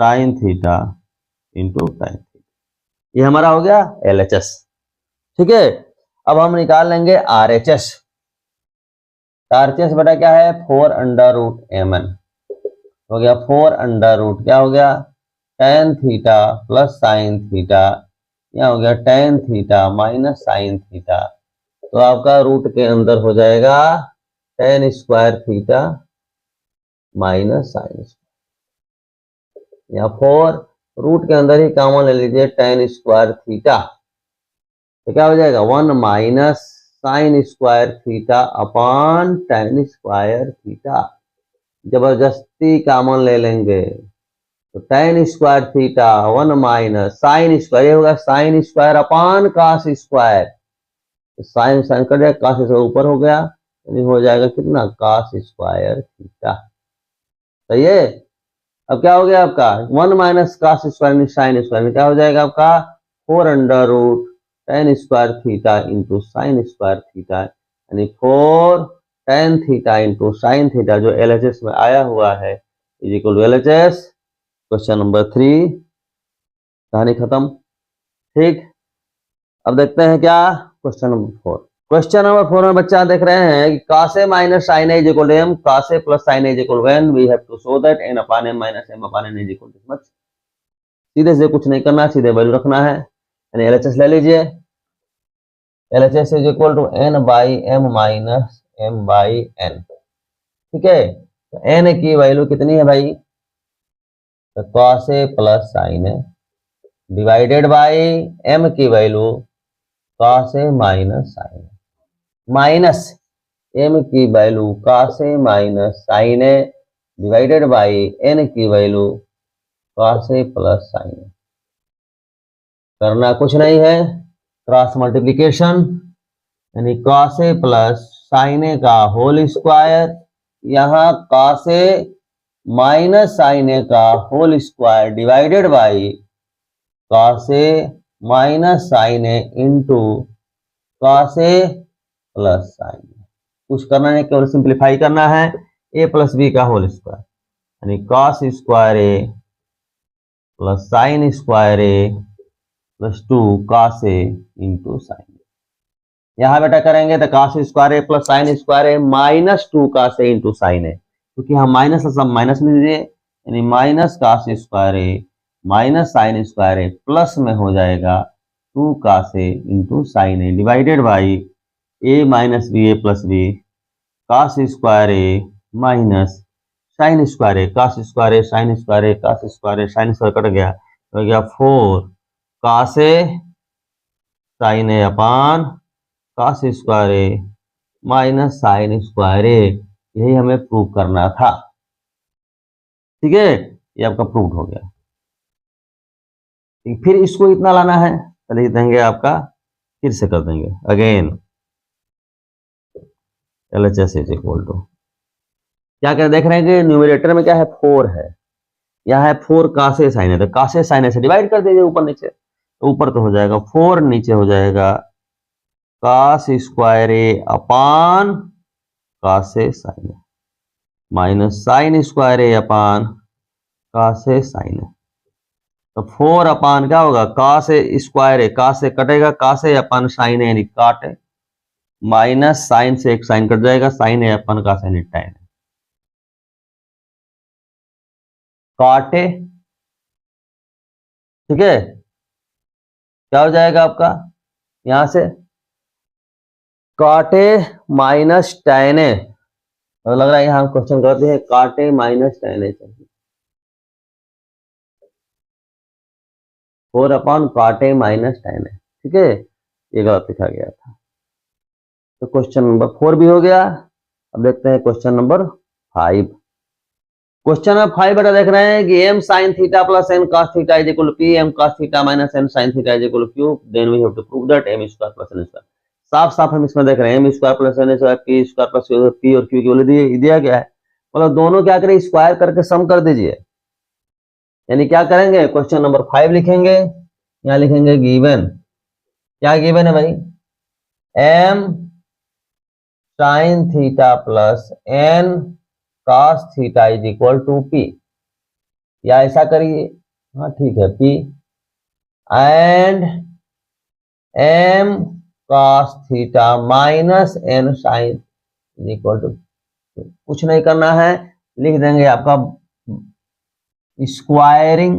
sine theta into tan theta. ये हमारा हो गया LHS। ठीक है, अब हम निकाल लेंगे RHS। RHS बटा क्या है, फोर अंडर रूट mn हो गया, फोर अंडर रूट क्या हो गया, ten theta plus sine theta, यह हो गया ten theta minus sine theta. तो आपका रूट के अंदर हो जाएगा ten square theta minus sine square, या फोर रूट के अंदर ही कॉमन ले लीजिए टेन स्क्वायर थीटा, तो क्या हो जाएगा one minus sine square theta upon tan square theta. जबरदस्ती कॉमन ले लेंगे तो tan square theta one minus sine square, ये होगा sine square upon cos square, sine sine cut जाएगा, कॉस स्क्वायर ऊपर हो गया, यानी हो जाएगा कितना कॉस स्क्वायर थीटा। सही है। अब क्या हो गया आपका one minus cos square sine square, क्या हो जाएगा आपका four under root ten square theta into sine square theta, यानी four ten theta into sine theta जो LHS में आया हुआ है is equal to LHS। Question number 3 कहानी खत्म। ठीक, अब देखते हैं क्या क्वेश्चन नंबर 4। क्वेश्चन नंबर 4 में बच्चा देख रहे हैं कि cos minus sine is equal to M, cos plus sine is equal when we have to show that N upon M minus M upon N is equal to much. सीधे से कुछ नहीं करना, सीधे वैल्यू रखना है, यानी LHS ले लीजिए। LHS is equal to n by m minus m by n. ठीक है, तो एन की वैल्यू कितनी है भाई, तो कासे प्लस साइन है डिवाइडेड बाई एम की वैल्यू कासे माइनस साइन है, माइनस एम की वैल्यू कासे माइनस साइन है डिवाइडेड बाई एन की वैल्यू कासे प्लस साइन है। करना कुछ नहीं है, क्रॉस मल्टीप्लीकेशन, यानी कासे प्लस साइन का होल स्क्वायर, यहाँ कासे माइनस साइन का होल स्क्वायर डिवाइडेड बाई कासे माइनस साइन इंटू कासे प्लस साइन। कुछ करना नहीं, केवल सिंप्लीफाई करना है, ए प्लस बी का होल स्क्वायर, यानी cos square a plus sine square a plus two cos a into sine. यहां बेटा करेंगे तो cos square a plus sine square a minus two cos a into sine a, क्योंकि हम minus सब minus में दीजिए, यानी minus cos square a minus sine square a plus में हो जाएगा two cos a into sine a divided by a minus b a plus B cos square a minus sine square A, cos square A sign square A cos square A sine square cut गया, हो गया four cos A sign A upon cos square a minus sine square ए। यही हमें prove करना था। ठीक है, ये आपका प्रूव हो गया। फिर इसको इतना लाना है तो लिख देंगे आपका, फिर से कर देंगे again LHS is equal to क्या क्या देख रहे हैं कि न्यूमरेटर में क्या है फोर है, यह है फोर कासे साइन है, तो कासे साइन से डिवाइड कर दीजिए ऊपर नीचे, तो ऊपर तो हो जाएगा फोर, नीचे हो जाएगा कास स्क्वायर ए अपान कासे sign minus sine square a अपान कासे साइन। तो फोर अपान क्या होगा कासे स्क्वायर ए, कासे कटेगा कासे अपान साइन यानी काटे, माइनस साइन से एक साइन कट जाएगा, साइन ए अपन का साइन टेन काटे। ठीक है, क्या हो जाएगा आपका यहां से काटे माइनस टेन ए, तो लग रहा है यहां क्वेश्चन करते हैं काटे माइनस टेन ए चाहिए, 4 upon cot a minus tan a. ठीक है, ये गलत लिखा गया था। तो क्वेश्चन नंबर 4 भी हो गया। अब देखते हैं क्वेश्चन नंबर 5। क्वेश्चन नंबर 5 बेटा देख रहे हैं कि m sin theta plus n cos theta is equal to p m cos theta minus n sin theta is equal to q, then we have to prove that m square plus n square. साफ साफ हम इसमें देख रहे हैं m square plus n square, p square plus p और q की value दिया गया है। मतलब दोनों क्या करें, स्क्वायर करके सम कर दीजिए। यानी क्या करेंगे, क्वेश्चन नंबर 5 लिखेंगे, यहाँ लिखेंगे गिवन, क्या गिवन है भाई, m sin theta plus n cos theta is equal to p, या ऐसा करिए, हाँ ठीक है, p and m cos theta minus n sin is equal to, कुछ नहीं करना है, लिख देंगे आपका squaring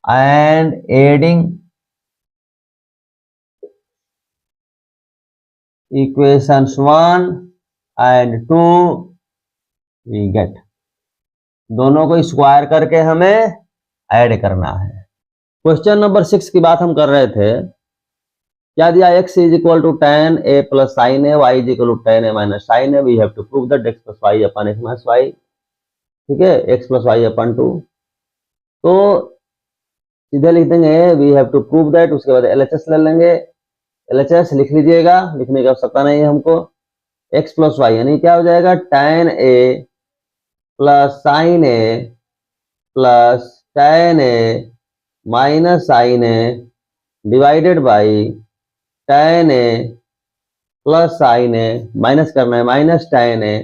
and adding equations 1 and 2 we get, दोनों को स्क्वायर करके हमें ऐड करना है। क्वेश्चन नंबर 6 की बात हम कर रहे थे, क्या दिया, x is equal to tan a plus sine a, y is equal to tan a minus sine a, we have to prove that x plus y upon x minus y. ठीक है, x प्लस वाई अपन 2, तो सीधे लिख देंगे we have to prove that, उसके बाद LHS ले लेंगे, LHS लिख लीजिएगा, लिखने की आवश्यकता नहीं है हमको। x प्लस वाई यानी क्या हो जाएगा, tan a plus sine a plus tan a minus sine a divided by tan a plus sine a, minus करना है, minus tan a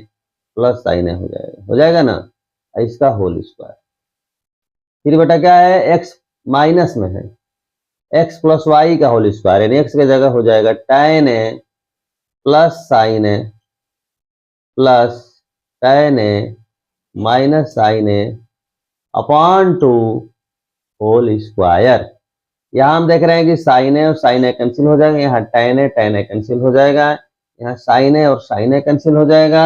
plus sine a हो जाएगा ना, इसका होल स्क्वायर। फिर बेटा क्या है, x माइनस में है, x प्लस वाई का होल स्क्वायर, यानी x की जगह हो जाएगा tan a plus sine a plus tan a minus sine a upon 2 whole square. यहाँ हम देख रहे हैं कि साइन ए और साइन ए कैंसिल हो जाएगा, यहाँ tan ए कैंसिल हो जाएगा, यहाँ साइन ए और साइन ए कैंसिल हो जाएगा,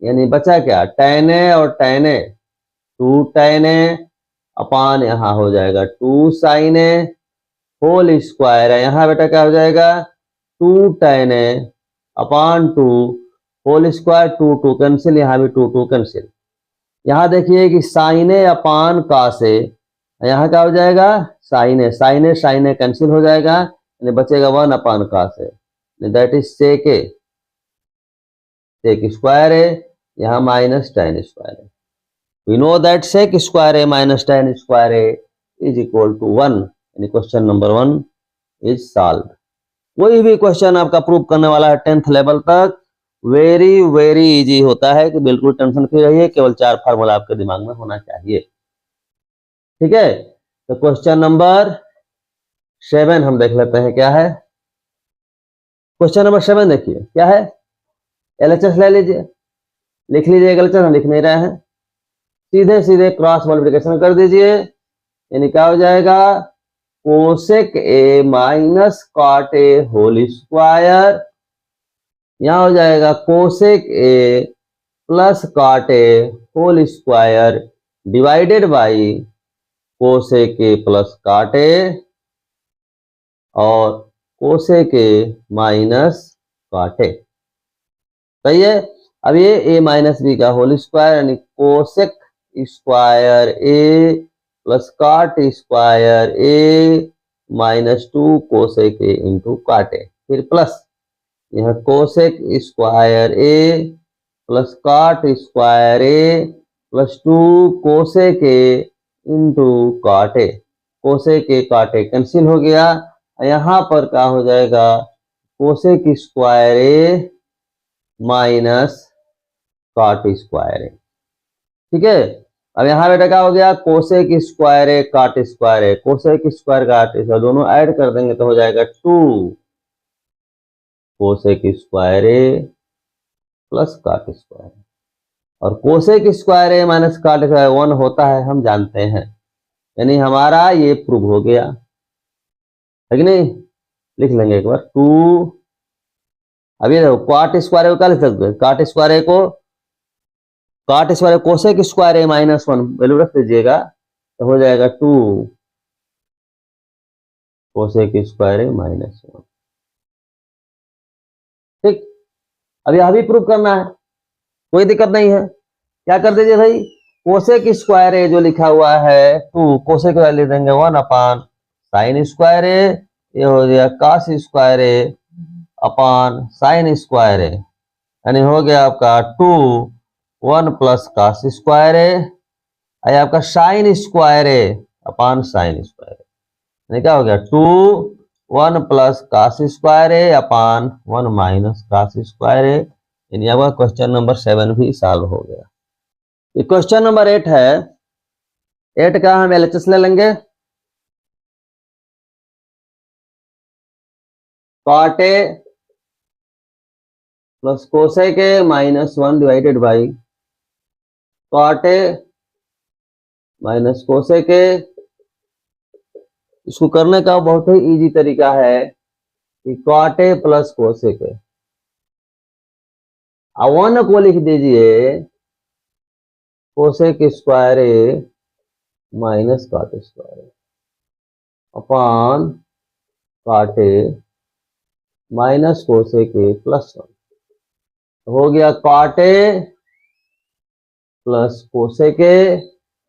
यानी बचा क्या, tan ए और tan ए 2 tan ए अपॉन यहाँ हो जाएगा 2 साइन ए होल स्क्वायर है। यहाँ बेटा क्या हो जाएगा, 2 tan ए अपॉन 2 होल स्क्वायर, 2 कैंसिल, यहाँ भी 2 कैंसिल। यहाँ देखिए कि साइन ए अपॉन कॉस ए, यहाँ क्या हो जाएगा, साइन ए कैंसिल हो जाएगा, यानी बचेगा 1 upon cos a, that is sec a, sec square a, यहाँ minus tan square a. We know that sec square a minus tan square a is equal to 1, यानी क्वेश्चन नंबर 1 इज सॉल्व। कोई भी question आपका prove करने वाला है 10th level तक, very very easy होता है, कि बिल्कुल टेंशन फ्री रहिए, केवल 4 फार्मूला आपके दिमाग में होना चाहिए। ठीक है, तो क्वेश्चन नंबर 7 हम देख लेते हैं क्या है। क्वेश्चन नंबर 7 देखिए क्या है, LHS ले लीजिए, लिख लीजिए, LHS हम लिख नहीं रहे हैं, सीधे सीधे क्रॉस मल्टीप्लिकेशन कर दीजिए, यानी क्या हो जाएगा, cosec a minus cot a whole square, यहाँ हो जाएगा cosec a plus cot a whole square divided by cosec a plus cot a और cosec a minus cot a. सही है, अब ये a माइनस बी का होल स्क्वायर, यानी cosec square a plus cot square a minus 2 cosec a into cot a, फिर plus यहाँ cosec square a plus cot square a plus 2 cosec a into cot a, cosec a cot a cancel हो गया, यहाँ पर क्या हो जाएगा, cosec square a minus cot square ए। ठीक है, अब यहाँ बेटा क्या हो गया, cosec square a cot square a, cosec square cot square दोनों ऐड कर देंगे तो हो जाएगा 2 cosec square a plus cot square, और cosec square a minus cot square 1 होता है, हम जानते हैं, यानी हमारा ये प्रूव हो गया है कि नहीं। लिख लेंगे एक बार 2, अब ये देखो कॉट स्क्वायर को क्या लिख सकते हैं, कॉट स्क्वायर को, cot square cosec square a minus 1 value रख दीजिएगा, तो हो जाएगा 2 कोसेक स्क्वायर ए माइनस 1। ठीक, अब यह भी प्रूव करना है, कोई दिक्कत नहीं है। क्या कर दीजिए भाई, कोसेक स्क्वायर ए जो लिखा हुआ है 2, कोसेक वैल्यू देंगे 1 अपान साइन स्क्वायर ए, ये हो गया cos square a upon sign square ए, यानी हो गया आपका 2 1 प्लस कॉस स्क्वायर ए, आपका sign square a upon sign square ए, यानी क्या हो गया 2 1 plus cos square a upon 1 minus cos square ए, यानी आपका क्वेश्चन नंबर 7 भी सॉल्व हो गया। ये क्वेश्चन नंबर 8 है, 8 का हम एलएचएस ले लेंगे। Cot a plus cosec a minus 1 divided by cot a minus cosec a. इसको करने का बहुत ही इजी तरीका है कि कॉट ए प्लस कोसेक ए, 1 को लिख दीजिए cosec square a minus cot square a upon cot a minus cosec a plus 1, हो गया cot a plus cosec a,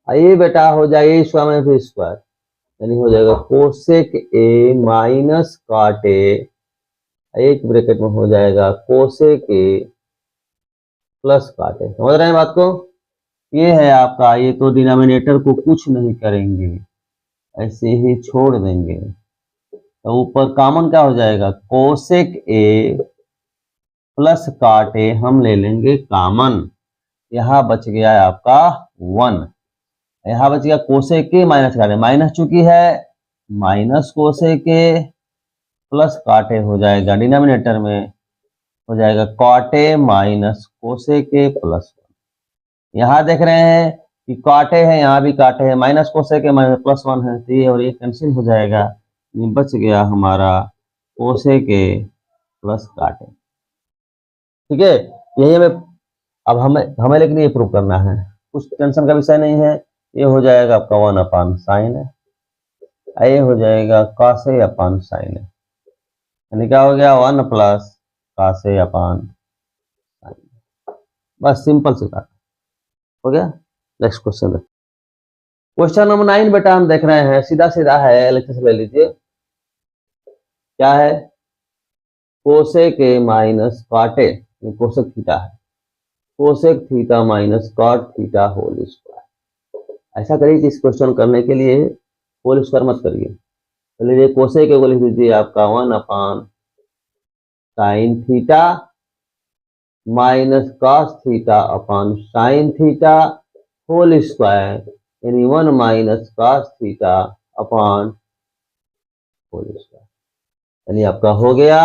ये बेटा हो जाएगा स्क्वायर में भी स्क्वायर, यानी हो जाएगा cosec a minus cot a, एक ब्रैकेट में हो जाएगा cosec a plus cot a. समझ रहे हैं बात को? ये है आपका, ये तो डिनोमिनेटर को कुछ नहीं करेंगे, ऐसे ही छोड़ देंगे, तो ऊपर कॉमन क्या हो जाएगा cosec a plus cot a हम ले लेंगे कॉमन, यहां बच गया है आपका 1, यहां बच गया कोसेक के माइनस कॉट ए, माइनस चूंकि है माइनस कोसेक के प्लस कॉट ए हो जाएगा, डिनोमिनेटर में हो जाएगा कॉट ए माइनस कोसेक के प्लस 1। यहां देख रहे हैं कि कॉट ए है, यहाँ भी कॉट ए है, माइनस कोसेक के माइनस प्लस 1 है, तो ये और ये कैंसिल हो जाएगा, बच गया हमारा कोसेक के प्लस कॉट ए। ठीक है, यही हमें अब हमें लेकिन ये प्रूव करना है, कुछ टेंशन का विषय नहीं है। ये हो जाएगा आपका 1 अपान साइन है, ये हो जाएगा कॉस ए अपान साइन है, यानी क्या हो गया 1 plus cos A upon sign. बस सिंपल से काटा हो गया। नेक्स्ट क्वेश्चन है, क्वेश्चन नंबर 9 बेटा हम देख रहे हैं, सीधा सीधा है, एलएचएस ले लीजिए। क्या है, cosec a minus cot a, cosec theta है, cosec theta minus cot theta whole square. ऐसा करिए कि इस क्वेश्चन करने के लिए होल स्क्वायर मत करिए, चलिए कोसेक को लिख दीजिए आपका 1 upon sine theta minus cos theta upon sine theta whole square, यानी 1 minus cos theta upon whole square, यानी आपका हो गया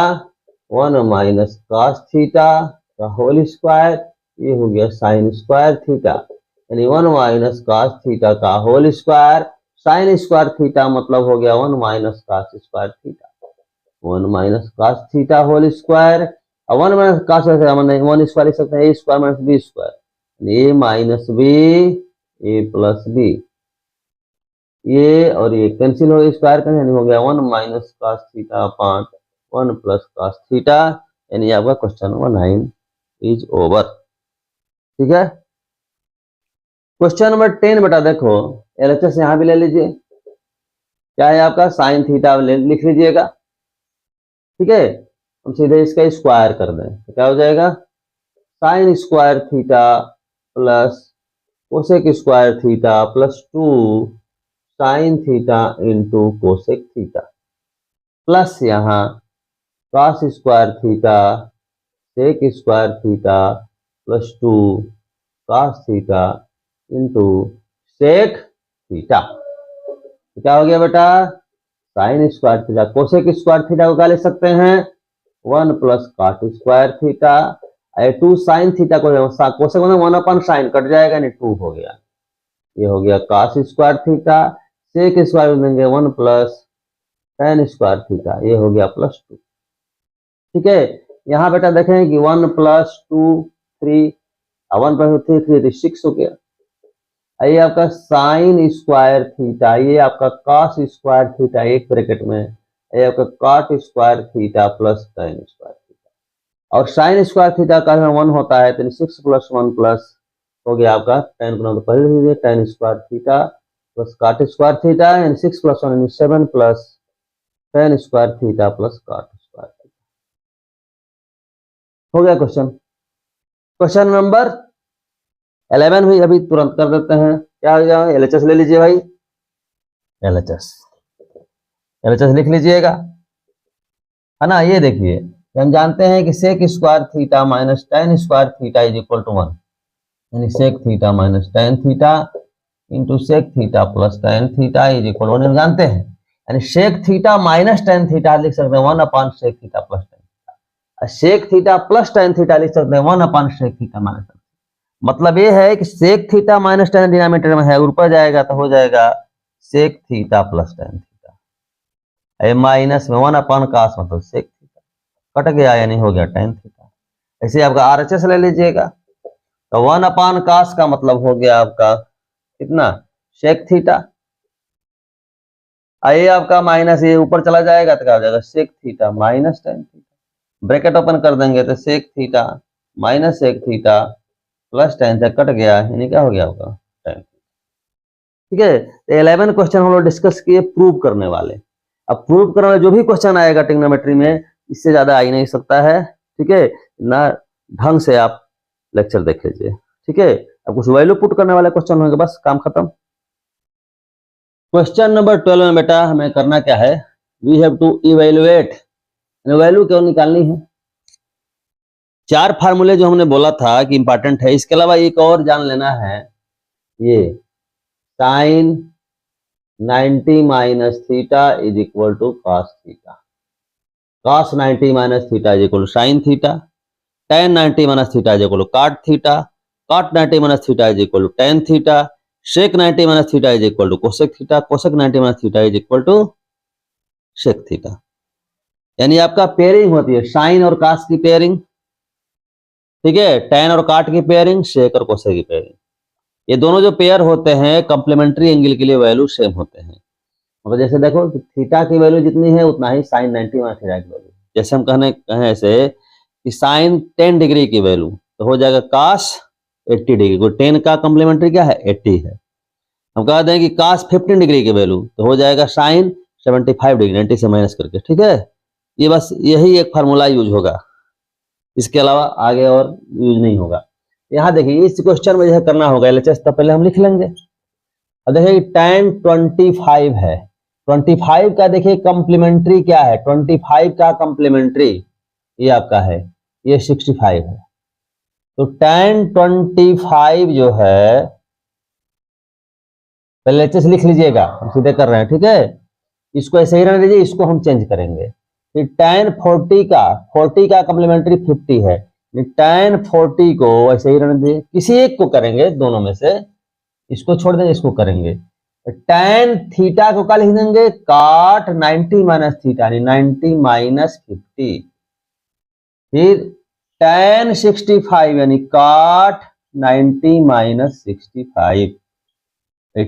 1 माइनस कॉस थीटा का होल स्क्वायर, ये हो गया साइन स्क्वायर थीटा, यानी 1 माइनस कॉस थीटा का whole square, sine square theta मतलब हो गया 1 minus cos square theta, 1 minus cos theta whole square, 1 minus cos 1 square लिख सकते हैं, ए square minus b square, a minus b a plus B, ये और ये कैंसिल हो गया, स्क्वायर का यानी हो गया 1 माइनस कॉस थीटा अपान 1 प्लस कॉस थीटा, यानी आपका क्वेश्चन नंबर 9 इज ओवर। ठीक है, क्वेश्चन नंबर 10 बेटा देखो, एलएचएस यहां भी ले लीजिए। क्या है आपका साइन थीटा लिख लीजिएगा। ठीक है, हम सीधे इसका स्क्वायर कर दें तो क्या हो जाएगा sine square theta plus cosec square theta plus 2 sine theta into cosec theta plus यहाँ cos square theta sec square theta plus 2 cos theta into sec theta. क्या हो गया बेटा sine square theta, cosec square theta को क्या लिख सकते हैं 1 plus cot square theta, 2 sine theta को कोसेक मतलब 1 अपन साइन कट जाएगा, नहीं 2 हो गया, ये हो गया cos square theta, sec square देंगे 1 प्लस tan स्क्वायर थीटा, ये हो गया प्लस 2। ठीक है, यहाँ बेटा देखें कि 1 प्लस 2 3, 1 प्लस 3 3 6 हो गया, ये आपका साइन स्क्वायर थीटा, ये आपका कॉस स्क्वायर थीटा एक ब्रैकेट में, ये आपका cot square theta plus tan square theta. और साइन स्क्वायर थीटा का 1 होता है तो 6 + 1 प्लस हो गया आपका टेन गुना, तो पहले लीजिए tan square theta plus cot square theta, यानी 6 + 1 यानी 7 plus tan square theta plus cot square theta. हो गया क्वेश्चन। क्वेश्चन नंबर 11 भी अभी तुरंत कर देते हैं। क्या हो जाए, एलएचएस ले लीजिए भाई, एलएचएस लिख लीजिएगा, है ना। ये देखिए हम जानते हैं कि sec square theta minus tan square theta is equal to 1, यानी sec theta minus tan theta into sec theta plus tan theta is equal 1 जानते हैं। यानी sec theta minus tan theta लिख सकते हैं 1 sec theta plus tan theta, sec theta plus tan theta लिख सकते हैं 1 सेक थीटा माइनस टेन। मतलब ये है कि sec theta minus tan denominator में है, ऊपर जाएगा तो हो जाएगा sec theta plus tan theta, minus में 1/cos मतलब सेक थीटा कट गया, यानी हो गया टेन थीटा। ऐसे आपका आरएचएस ले लीजिएगा, तो 1/cos का मतलब हो गया आपका कितना, सेक थीटा। आइए आपका माइनस ये ऊपर चला जाएगा तो क्या हो जाएगा, sec theta minus tan theta, bracket open कर देंगे तो sec theta minus sec theta plus tan से कट गया, यानी क्या हो गया आपका टेन। ठीक है, तो 11 क्वेश्चन हम लोग डिस्कस किए प्रूव करने वाले। अब प्रूव करने वाले जो भी क्वेश्चन आएगा ट्रिग्नोमेट्री में, इससे ज्यादा आ ही नहीं सकता है। ठीक है ना, ढंग से आप लेक्चर देख लीजिए। ठीक है, अब कुछ वैल्यू पुट करने वाले क्वेश्चन होंगे, बस काम खत्म। क्वेश्चन नंबर 12 में बेटा हमें करना क्या है, we have to evaluate, value क्यों निकालनी है। 4 फार्मूले जो हमने बोला था कि इंपॉर्टेंट है, इसके अलावा एक और जान लेना है, ये sine 90 minus theta is equal to cos theta, cos 90 minus theta is equal to sine theta, tan 90 minus theta is equal to cot theta, cot 90 minus theta is equal to tan theta, sec 90 minus theta is equal to cosec theta, cosec 90 minus theta is equal to sec theta. यानी आपका pairing होती है sign और cos की pairing, ठीक है, ten और cot की पेयरिंग, सेक और कोसेक की पेयरिंग। ये दोनों जो पेयर होते हैं कंप्लीमेंट्री एंगल के लिए वैल्यू सेम होते हैं। मतलब जैसे देखो थीटा की वैल्यू जितनी है उतना ही साइन 90 माइनस थीटा की वैल्यू। जैसे हम कहें ऐसे कि साइन 10 डिग्री की वैल्यू तो हो जाएगा कॉस 80 डिग्री, को 10 का कंप्लीमेंट्री क्या है 80 है। हम कह दें कि कॉस 15 डिग्री की वैल्यू तो हो जाएगा साइन 75 डिग्री 90 से माइनस करके। ठीक है, ये बस यही एक फार्मूला यूज होगा, इसके अलावा आगे और यूज नहीं होगा। यहाँ देखिए इस क्वेश्चन में जो करना होगा एलएचएस, तो पहले हम लिख लेंगे। अब देखिए tan 25 है, 25 का देखिए कंप्लीमेंट्री क्या है, 25 का कंप्लीमेंट्री ये आपका है, ये 65 है। तो tan 25 जो है, पहले एलएचएस लिख लीजिएगा, हम सीधे कर रहे हैं। ठीक है, इसको ऐसे ही रहने दीजिए, इसको हम चेंज करेंगे। फिर tan 40 का कंप्लीमेंट्री 50 है, tan 40 को ऐसे ही रहने दीजिए, किसी एक को करेंगे दोनों में से, इसको छोड़ देंगे इसको करेंगे। tan थीटा को क्या लिख देंगे, cot 90 माइनस थीटा, 90 माइनस 50। फिर tan 65 यानी cot 90 minus 65,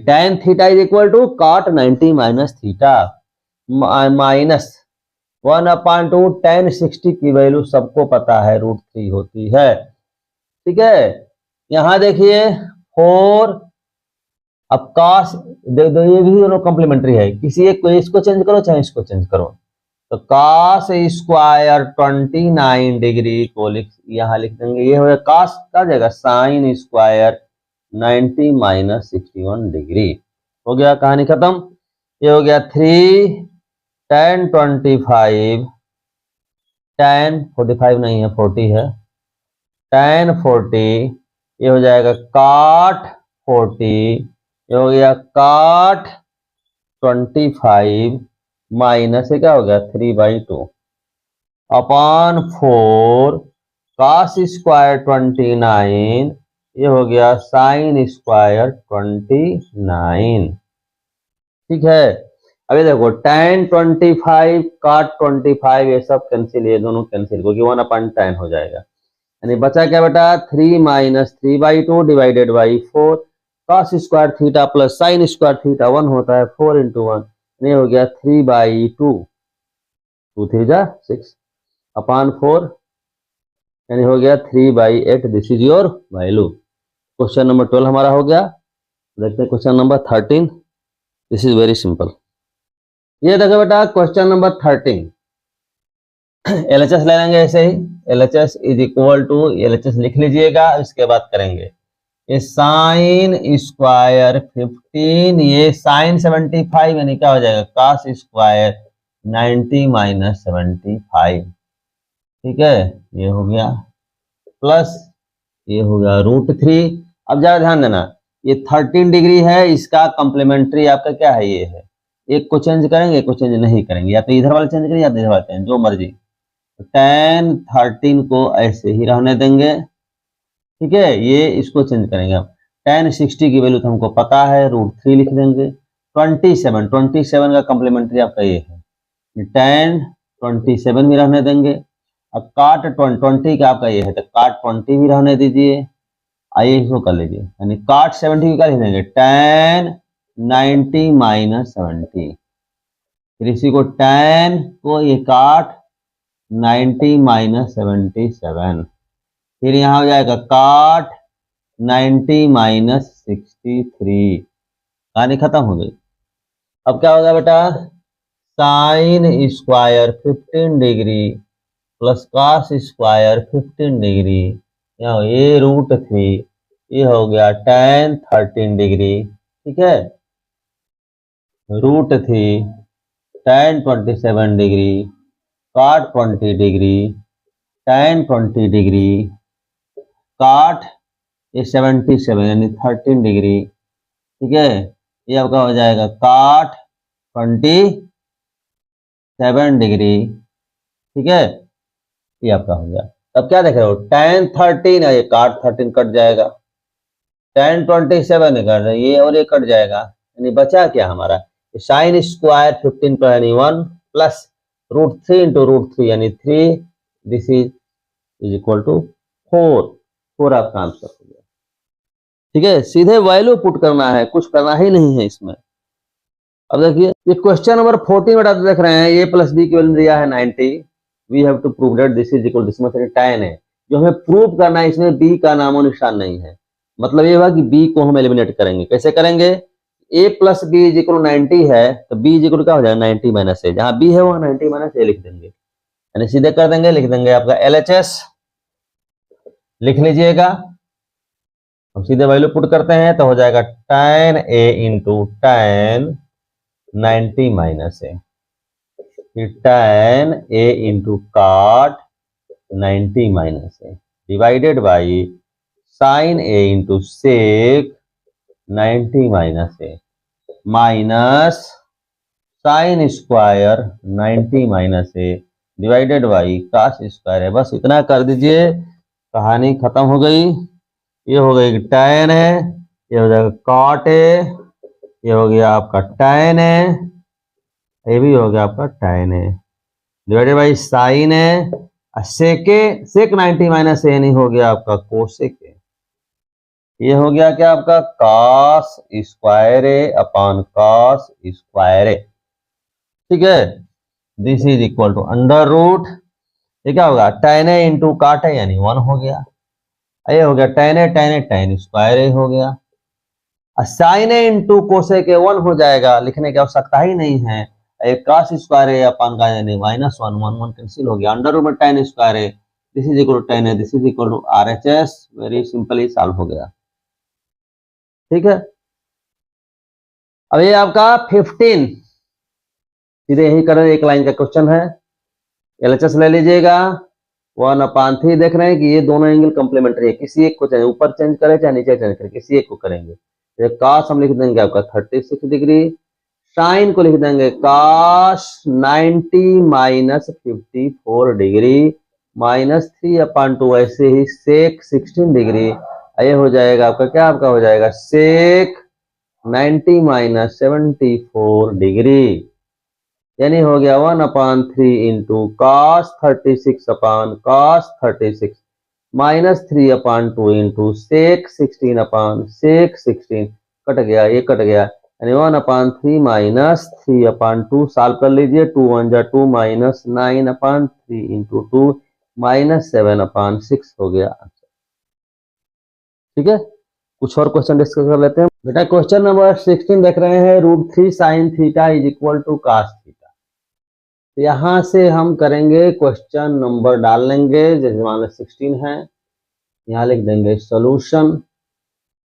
tan theta is equal to cot 90 minus theta minus 1/2 tan 60 की वैल्यू सबको पता है √3 होती है। ठीक है, यहां देखिए 4, अब cos दे दो, ये भी दोनों कॉम्प्लीमेंट्री है, किसी एक को इसको चेंज करो चाहे इसको चेंज करो, तो cos स्क्वायर 29 डिग्री को यहाँ लिख देंगे, ये हो गया cos का जगह साइन स्क्वायर 90 माइनस 61 डिग्री। हो गया, कहानी खत्म। ये हो गया 3 tan 25, tan 45 नहीं है 40 है, tan 40 ये हो जाएगा cot 40, ये हो गया cot 25 माइनस ये क्या हो गया 3/2 अपॉन 4 cos स्क्वायर 29, ये हो गया साइन स्क्वायर 29। ठीक है, अभी देखो tan 25 cot 25 ये सब कैंसिल, ये दोनों कैंसिल, क्योंकि 1/tan हो जाएगा। यानी बचा क्या बेटा 3 minus 3/2 divided by 4, cos square theta plus sine square theta 1 होता है 4 into 1, ये हो गया 3/2, 2 3 जा 6 अपॉन 4, यानी हो गया 3/8। This is your value. Question number 12 हमारा हो गया। देखते हैं question number 13। This is very simple. ये देखो बेटा क्वेश्चन नंबर 13, एलएचएस ले लेंगे ऐसे ही। LHS is equal to, LHS लिख लीजिएगा, इसके बाद करेंगे ये साइन स्क्वायर 15, ये साइन 75, यानी क्या हो जाएगा कॉस स्क्वायर 90 माइनस 75, ठीक है, ये हो गया, प्लस ये हो गया √3। अब जरा ध्यान देना, ये 13 डिग्री है, इसका कॉम्प्लीमेंट्री आपका क्या है, ये है। एक को चेंज करेंगे, एक को चेंज नहीं करेंगे, या तो इधर वाला चेंज करेंगे या तो इधर वाला चेंज, जो मर्जी। tan 13 को ऐसे ही रहने देंगे, ठीक है। ये इसको चेंज करेंगे हम, tan 60 की वैल्यू तो हमको पता है, √3 लिख देंगे। 27 का कॉम्प्लीमेंट्री आपका ये है, tan 27 भी रहने देंगे। अब काट 20 का आपका ये है, तो काट 20 भी रहने दीजिए। आइए इसको कर लीजिए, यानी काट 70 की क्या लिख देंगे, tan 90 माइनस 70। फिर इसी को tan को ये काट 90 माइनस 77, फिर यहाँ हो जाएगा काट 90 माइनस 63, कहानी खत्म हो गई। अब क्या होगा बेटा, sine square 15 degree plus cos square 15 degree, यहाँ ये √3, ये हो गया tan 13 डिग्री, ठीक है, √3 tan 27 डिग्री, काट 20 डिग्री, tan 20 डिग्री, काट ये 77 यानी 13 डिग्री, ठीक है, ये आपका हो जाएगा काट 27 डिग्री, ठीक है, ये आपका हो गया। अब क्या देख रहे हो, tan 13 है, ये काट 13 कट जाएगा, tan 27 कट रहा है ये, और ये कट जाएगा, यानी बचा क्या हमारा, साइन स्क्वायर 15 पर यानी 1 प्लस √3 into √3 यानी 3, दिस इज इक्वल टू 4 आपका आंसर हो गया, ठीक है। सीधे वैल्यू पुट करना है, कुछ करना ही नहीं है इसमें। अब देखिए ये क्वेश्चन नंबर 14 बेटा देख रहे हैं, a प्लस बी की वैल्यू दिया है 90, we have to prove that this is equal, this में tan है, जो हमें प्रूव करना है, इसमें b का नामो निशान नहीं है। मतलब ये हुआ कि b को हम एलिमिनेट करेंगे। कैसे करेंगे, a plus B is equal 90 है, तो b इज इक्वल क्या हो जाएगा 90 माइनस a, जहां b है वहां 90 माइनस a लिख देंगे, यानी सीधे कर देंगे, लिख देंगे आपका LHS, लिख लीजिएगा। हम सीधे वैल्यू पुट करते हैं तो हो जाएगा tan a into tan 90 minus a, फिर tan a into cot 90 minus a divided by sine a into sec 90 minus a minus sine square 90 minus a divided by cos square है। बस इतना कर दीजिए, कहानी खत्म हो गई। ये हो गई tan है, ये हो जाएगा कॉट है, ये हो गया आपका tan है, ये भी हो गया आपका tan है डिवाइडेड बाई साइन है, सेक 90 माइनस a नहीं हो गया आपका कोसेक है। ये हो गया क्या आपका cos square A upon cos square ए, ठीक है। This is equal to under root, ये क्या होगा tan a इंटू काट है यानी 1 हो गया, ये हो गया tan a tan square A हो गया, साइन ए इंटू कोसेक ए 1 हो जाएगा, लिखने की आवश्यकता ही नहीं है। कॉस स्क्वायर ए अपॉन का यानी -1 1 1 कैंसिल हो गया, अंडर रूट में tan square A, this is equal to tan ए, this is equal to RHS, very simply solve हो गया, ठीक है। अब ये आपका 15 सीधे यही करें, एक लाइन का क्वेश्चन है, LHS ले लीजिएगा 1/3। देख रहे हैं कि ये दोनों एंगल कॉम्प्लीमेंट्री है, किसी एक को चाहे ऊपर चेंज करें चाहे नीचे चेंज करें, किसी एक को करेंगे। ये कॉस हम लिख देंगे आपका 36 डिग्री, साइन को लिख देंगे कॉस 90 माइनस 54 डिग्री माइनस 3/2, ऐसे ही सेक 16 डिग्री, ये हो जाएगा आपका क्या, आपका हो जाएगा सेक 90 माइनस 74 डिग्री, यानी हो गया 1/3 into cos 36 upon cos 36, -3/2 into sec 16 upon sec 16 cut गया, ये कट गया, यानी 1/3 -3/2 सॉल्व कर लीजिए। 2 1 जा 2 -9/3 इंटू 2 -7/6 हो गया। ठीक है, कुछ और क्वेश्चन डिस्कस कर लेते हैं। बेटा क्वेश्चन नंबर 16 देख रहे हैं, √3 sin theta is equal to cos theta. तो यहां से हम करेंगे क्वेश्चन नंबर डाल लेंगे, जैसे मान लो 16 है, यहाँ लिख देंगे सॉल्यूशन,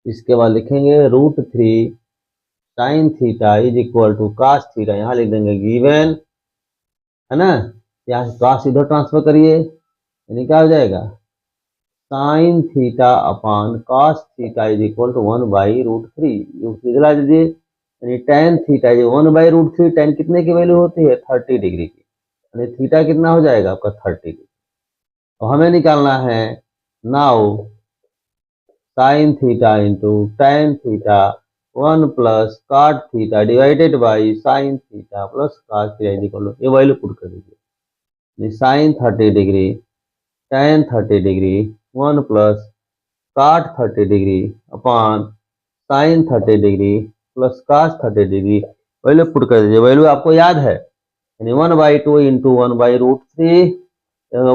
इसके बाद लिखेंगे √3 sin theta is equal to cos theta, यहाँ लिख देंगे गिवन, है ना। यहाँ से cos इधर ट्रांसफर करिए, यानी क्या हो जाएगा, sine theta upon cos theta is equal to 1/√3, ला दीजिए, यानी tan थीटा इज 1/√3। tan कितने की वैल्यू होती है, 30 डिग्री की, यानी थीटा कितना हो जाएगा आपका 30 डिग्री। तो हमें निकालना है now sine theta into tan theta 1 plus cot theta divided by sine theta plus cos theta is equal to, ये वैल्यू पुट कर दीजिए, sine 30 degree tan 30 degree 1 plus cot 30 degree upon sine 30 degree plus cos 30 degree, value put कर दीजिए। Value आपको याद है, यानी 1/2 into 1/√3,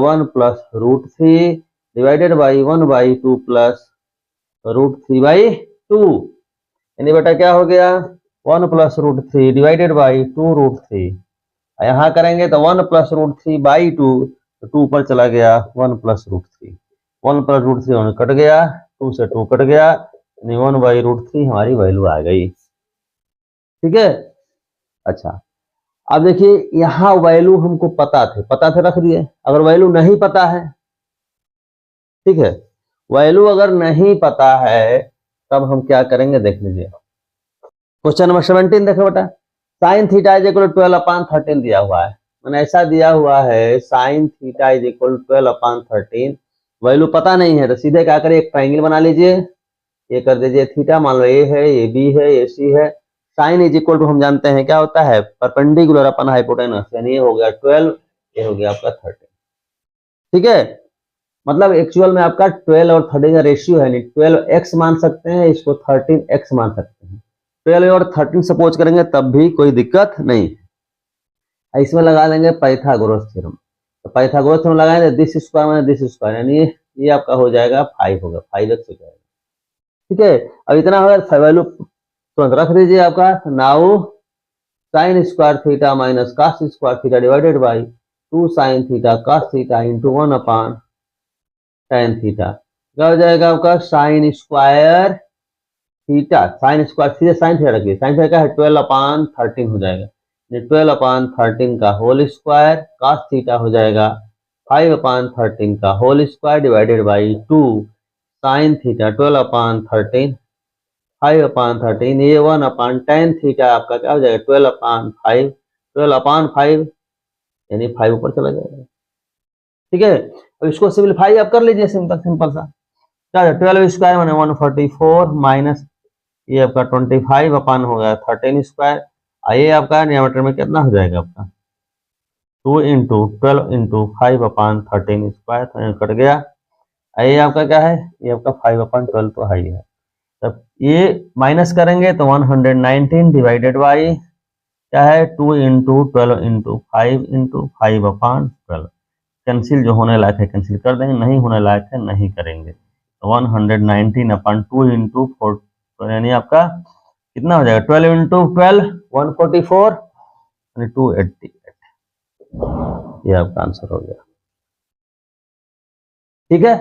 1 plus √3 divided by 1/2 plus √3/2, यानी बेटा क्या हो गया, 1 प्लस √3 डिवाइडेड बाई 2√3। यहाँ करेंगे तो 1 प्लस √3/2, तो 2 पर चला गया, 1 प्लस √3, 1 प्लस √3 कट गया, 2 से 2 कट गया, यानी 1/√3 हमारी वैल्यू आ गई। ठीक है, अच्छा अब देखिए यहाँ वैल्यू हमको पता थे रख दिए। अगर वैल्यू नहीं पता है, ठीक है, वैल्यू अगर नहीं पता है तब हम क्या करेंगे देख लीजिए। क्वेश्चन नंबर 17 देखो बेटा, sine theta is equal to 12/13 दिया हुआ है, मैंने ऐसा दिया हुआ है sine theta is equal to 12/13, value पता नहीं है तो सीधे क्या करें, एक ट्राइंगल बना लीजिए, ये कर दीजिए थीटा, मान लो ए है, ये बी है, ये सी है। साइन इज इक्वल टू हम जानते हैं क्या होता है, परपेंडिकुलर अपन हाइपोटेनस, यानी ये हो गया 12, ये हो गया आपका 13। ठीक है, मतलब एक्चुअल में आपका 12 और 13 का रेशियो है, 12x मान सकते हैं, इसको 13x मान सकते हैं। 12 और 13 सपोज करेंगे तब भी कोई दिक्कत नहीं है। इसमें लगा लेंगे पाइथागोरस थ्योरम, तो पाइथागोरस थ्योरम लगाएंगे, this square minus this square, यानी ये आपका हो जाएगा 5 होगा, 5x हो जाएगा। ठीक है, अब इतना होगा, वैल्यू तुरंत रख दीजिए आपका। Now sine square theta minus cos square theta divided by 2 sine theta cos theta into 1 upon tan theta, क्या हो जाएगा आपका, sign square theta, sine square सीधे साइन थीटा रखिए, साइन थीटा क्या है 12/13 हो जाएगा, 12/13 का होल स्क्वायर, कॉस थीटा हो जाएगा 5/13 का whole square divided by 2 sine theta 12/13, 5/13, ये 1/tan थीटा आपका क्या हो जाएगा 12/5, 12/5 यानी 5 ऊपर चला जाएगा। ठीक है, अब इसको सिंपलीफाई आप कर लीजिए, सिंपल सा, क्या है 12 स्क्वायर माने 144 माइनस ये आपका 25 अपन हो गया 13 स्क्वायर, ये आपका न्यूमरेटर में कितना हो जाएगा आपका 2 इंटू 12 इंटू 5/13 स्क्वायर, कट गया। ये आपका क्या है, ये आपका 5/12 तो हाई है, तब ये माइनस करेंगे तो 119 डिवाइडेड बाई क्या है 2 इंटू 12 इंटू 5 इंटू 5/12, कैंसिल जो होने लायक है कैंसिल कर देंगे, नहीं होने लायक है नहीं करेंगे, तो 119/2 इंटू 4, यानी आपका कितना हो जाएगा 12 इंटू 12 144 यानी 288, ये आपका आंसर हो गया। ठीक है,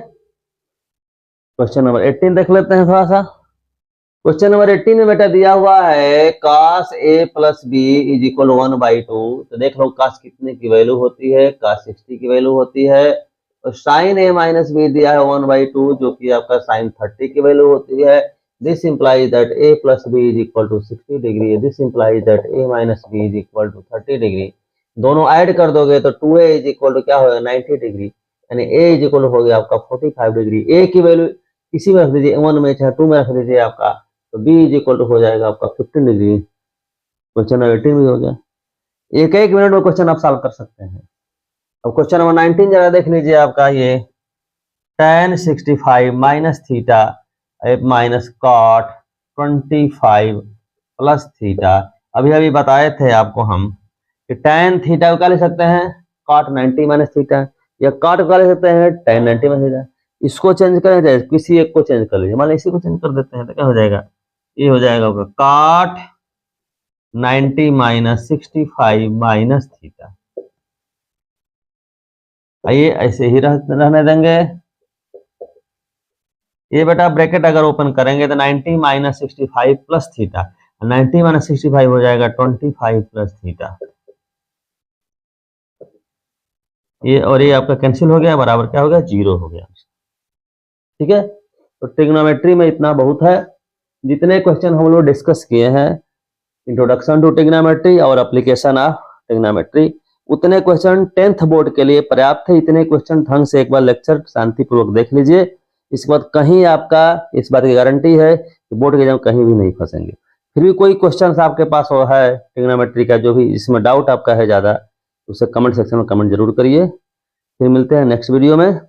क्वेश्चन नंबर 18 देख लेते हैं थोड़ा सा। क्वेश्चन नंबर 18 में बेटा दिया हुआ है cos a plus B is equal 1/2, तो देख लो cos कितने की वैल्यू होती है, cos 60 की वैल्यू होती है, और sin a माइनस बी दिया है 1/2 जो कि आपका sin 30 की वैल्यू होती है। This implies that a plus B is equal to 60 degree, this implies that a minus B is equal to 30 degree, दोनों ऐड कर दोगे तो 2a इज इक्वल टू क्या होगा 90 डिग्री, यानी a इज इक्वल हो गया आपका 45 डिग्री। a की वैल्यू किसी में रख दीजिए, 1 में चाहे 2 में रख दीजिए आपका, तो b इज इक्वल टू हो जाएगा आपका 15 डिग्री। क्वेश्चन नंबर 18 भी हो गया, एक एक मिनट में क्वेश्चन आप सॉल्व कर सकते हैं। अब क्वेश्चन नंबर 19 जरा देख लीजिए आपका, ये tan 65 minus theta minus cot 25 plus theta. अभी अभी बताए थे आपको हम कि tan थीटा को क्या लिख सकते हैं, cot 90 माइनस थीटा, या cot को क्या लिख सकते हैं, tan 90 माइनस थीटा। इसको चेंज करें जाए, किसी एक को चेंज कर लीजिए, मान लीजिए इसी को चेंज कर देते हैं तो क्या हो जाएगा, ये हो जाएगा cot 90 माइनस 65 माइनस थीटा। आइए ऐसे ही रहने देंगे। ये बेटा ब्रैकेट अगर ओपन करेंगे तो 90 माइनस 65 प्लस थीटा, 90 माइनस 65 हो जाएगा 25 प्लस थीटा। ये और ये आपका कैंसिल हो गया, बराबर क्या हो गया, 0 हो गया। ठीक है, तो ट्रिग्नोमेट्री में इतना बहुत है। जितने क्वेश्चन हम लोग डिस्कस किए हैं इंट्रोडक्शन टू ट्रिग्नोमेट्री और एप्लीकेशन ऑफ ट्रिग्नोमेट्री, उतने क्वेश्चन 10th बोर्ड के लिए पर्याप्त है। इतने क्वेश्चन ढंग से एक बार लेक्चर शांतिपूर्वक देख लीजिए, इसके बाद कहीं आपका इस बात की गारंटी है कि बोर्ड के एग्जाम कहीं भी नहीं फंसेंगे। फिर भी कोई क्वेश्चन आपके पास हो है ट्रिग्नोमेट्री का, जो भी इसमें डाउट आपका है ज़्यादा, उसे कमेंट सेक्शन में कमेंट जरूर करिए। फिर मिलते हैं नेक्स्ट वीडियो में।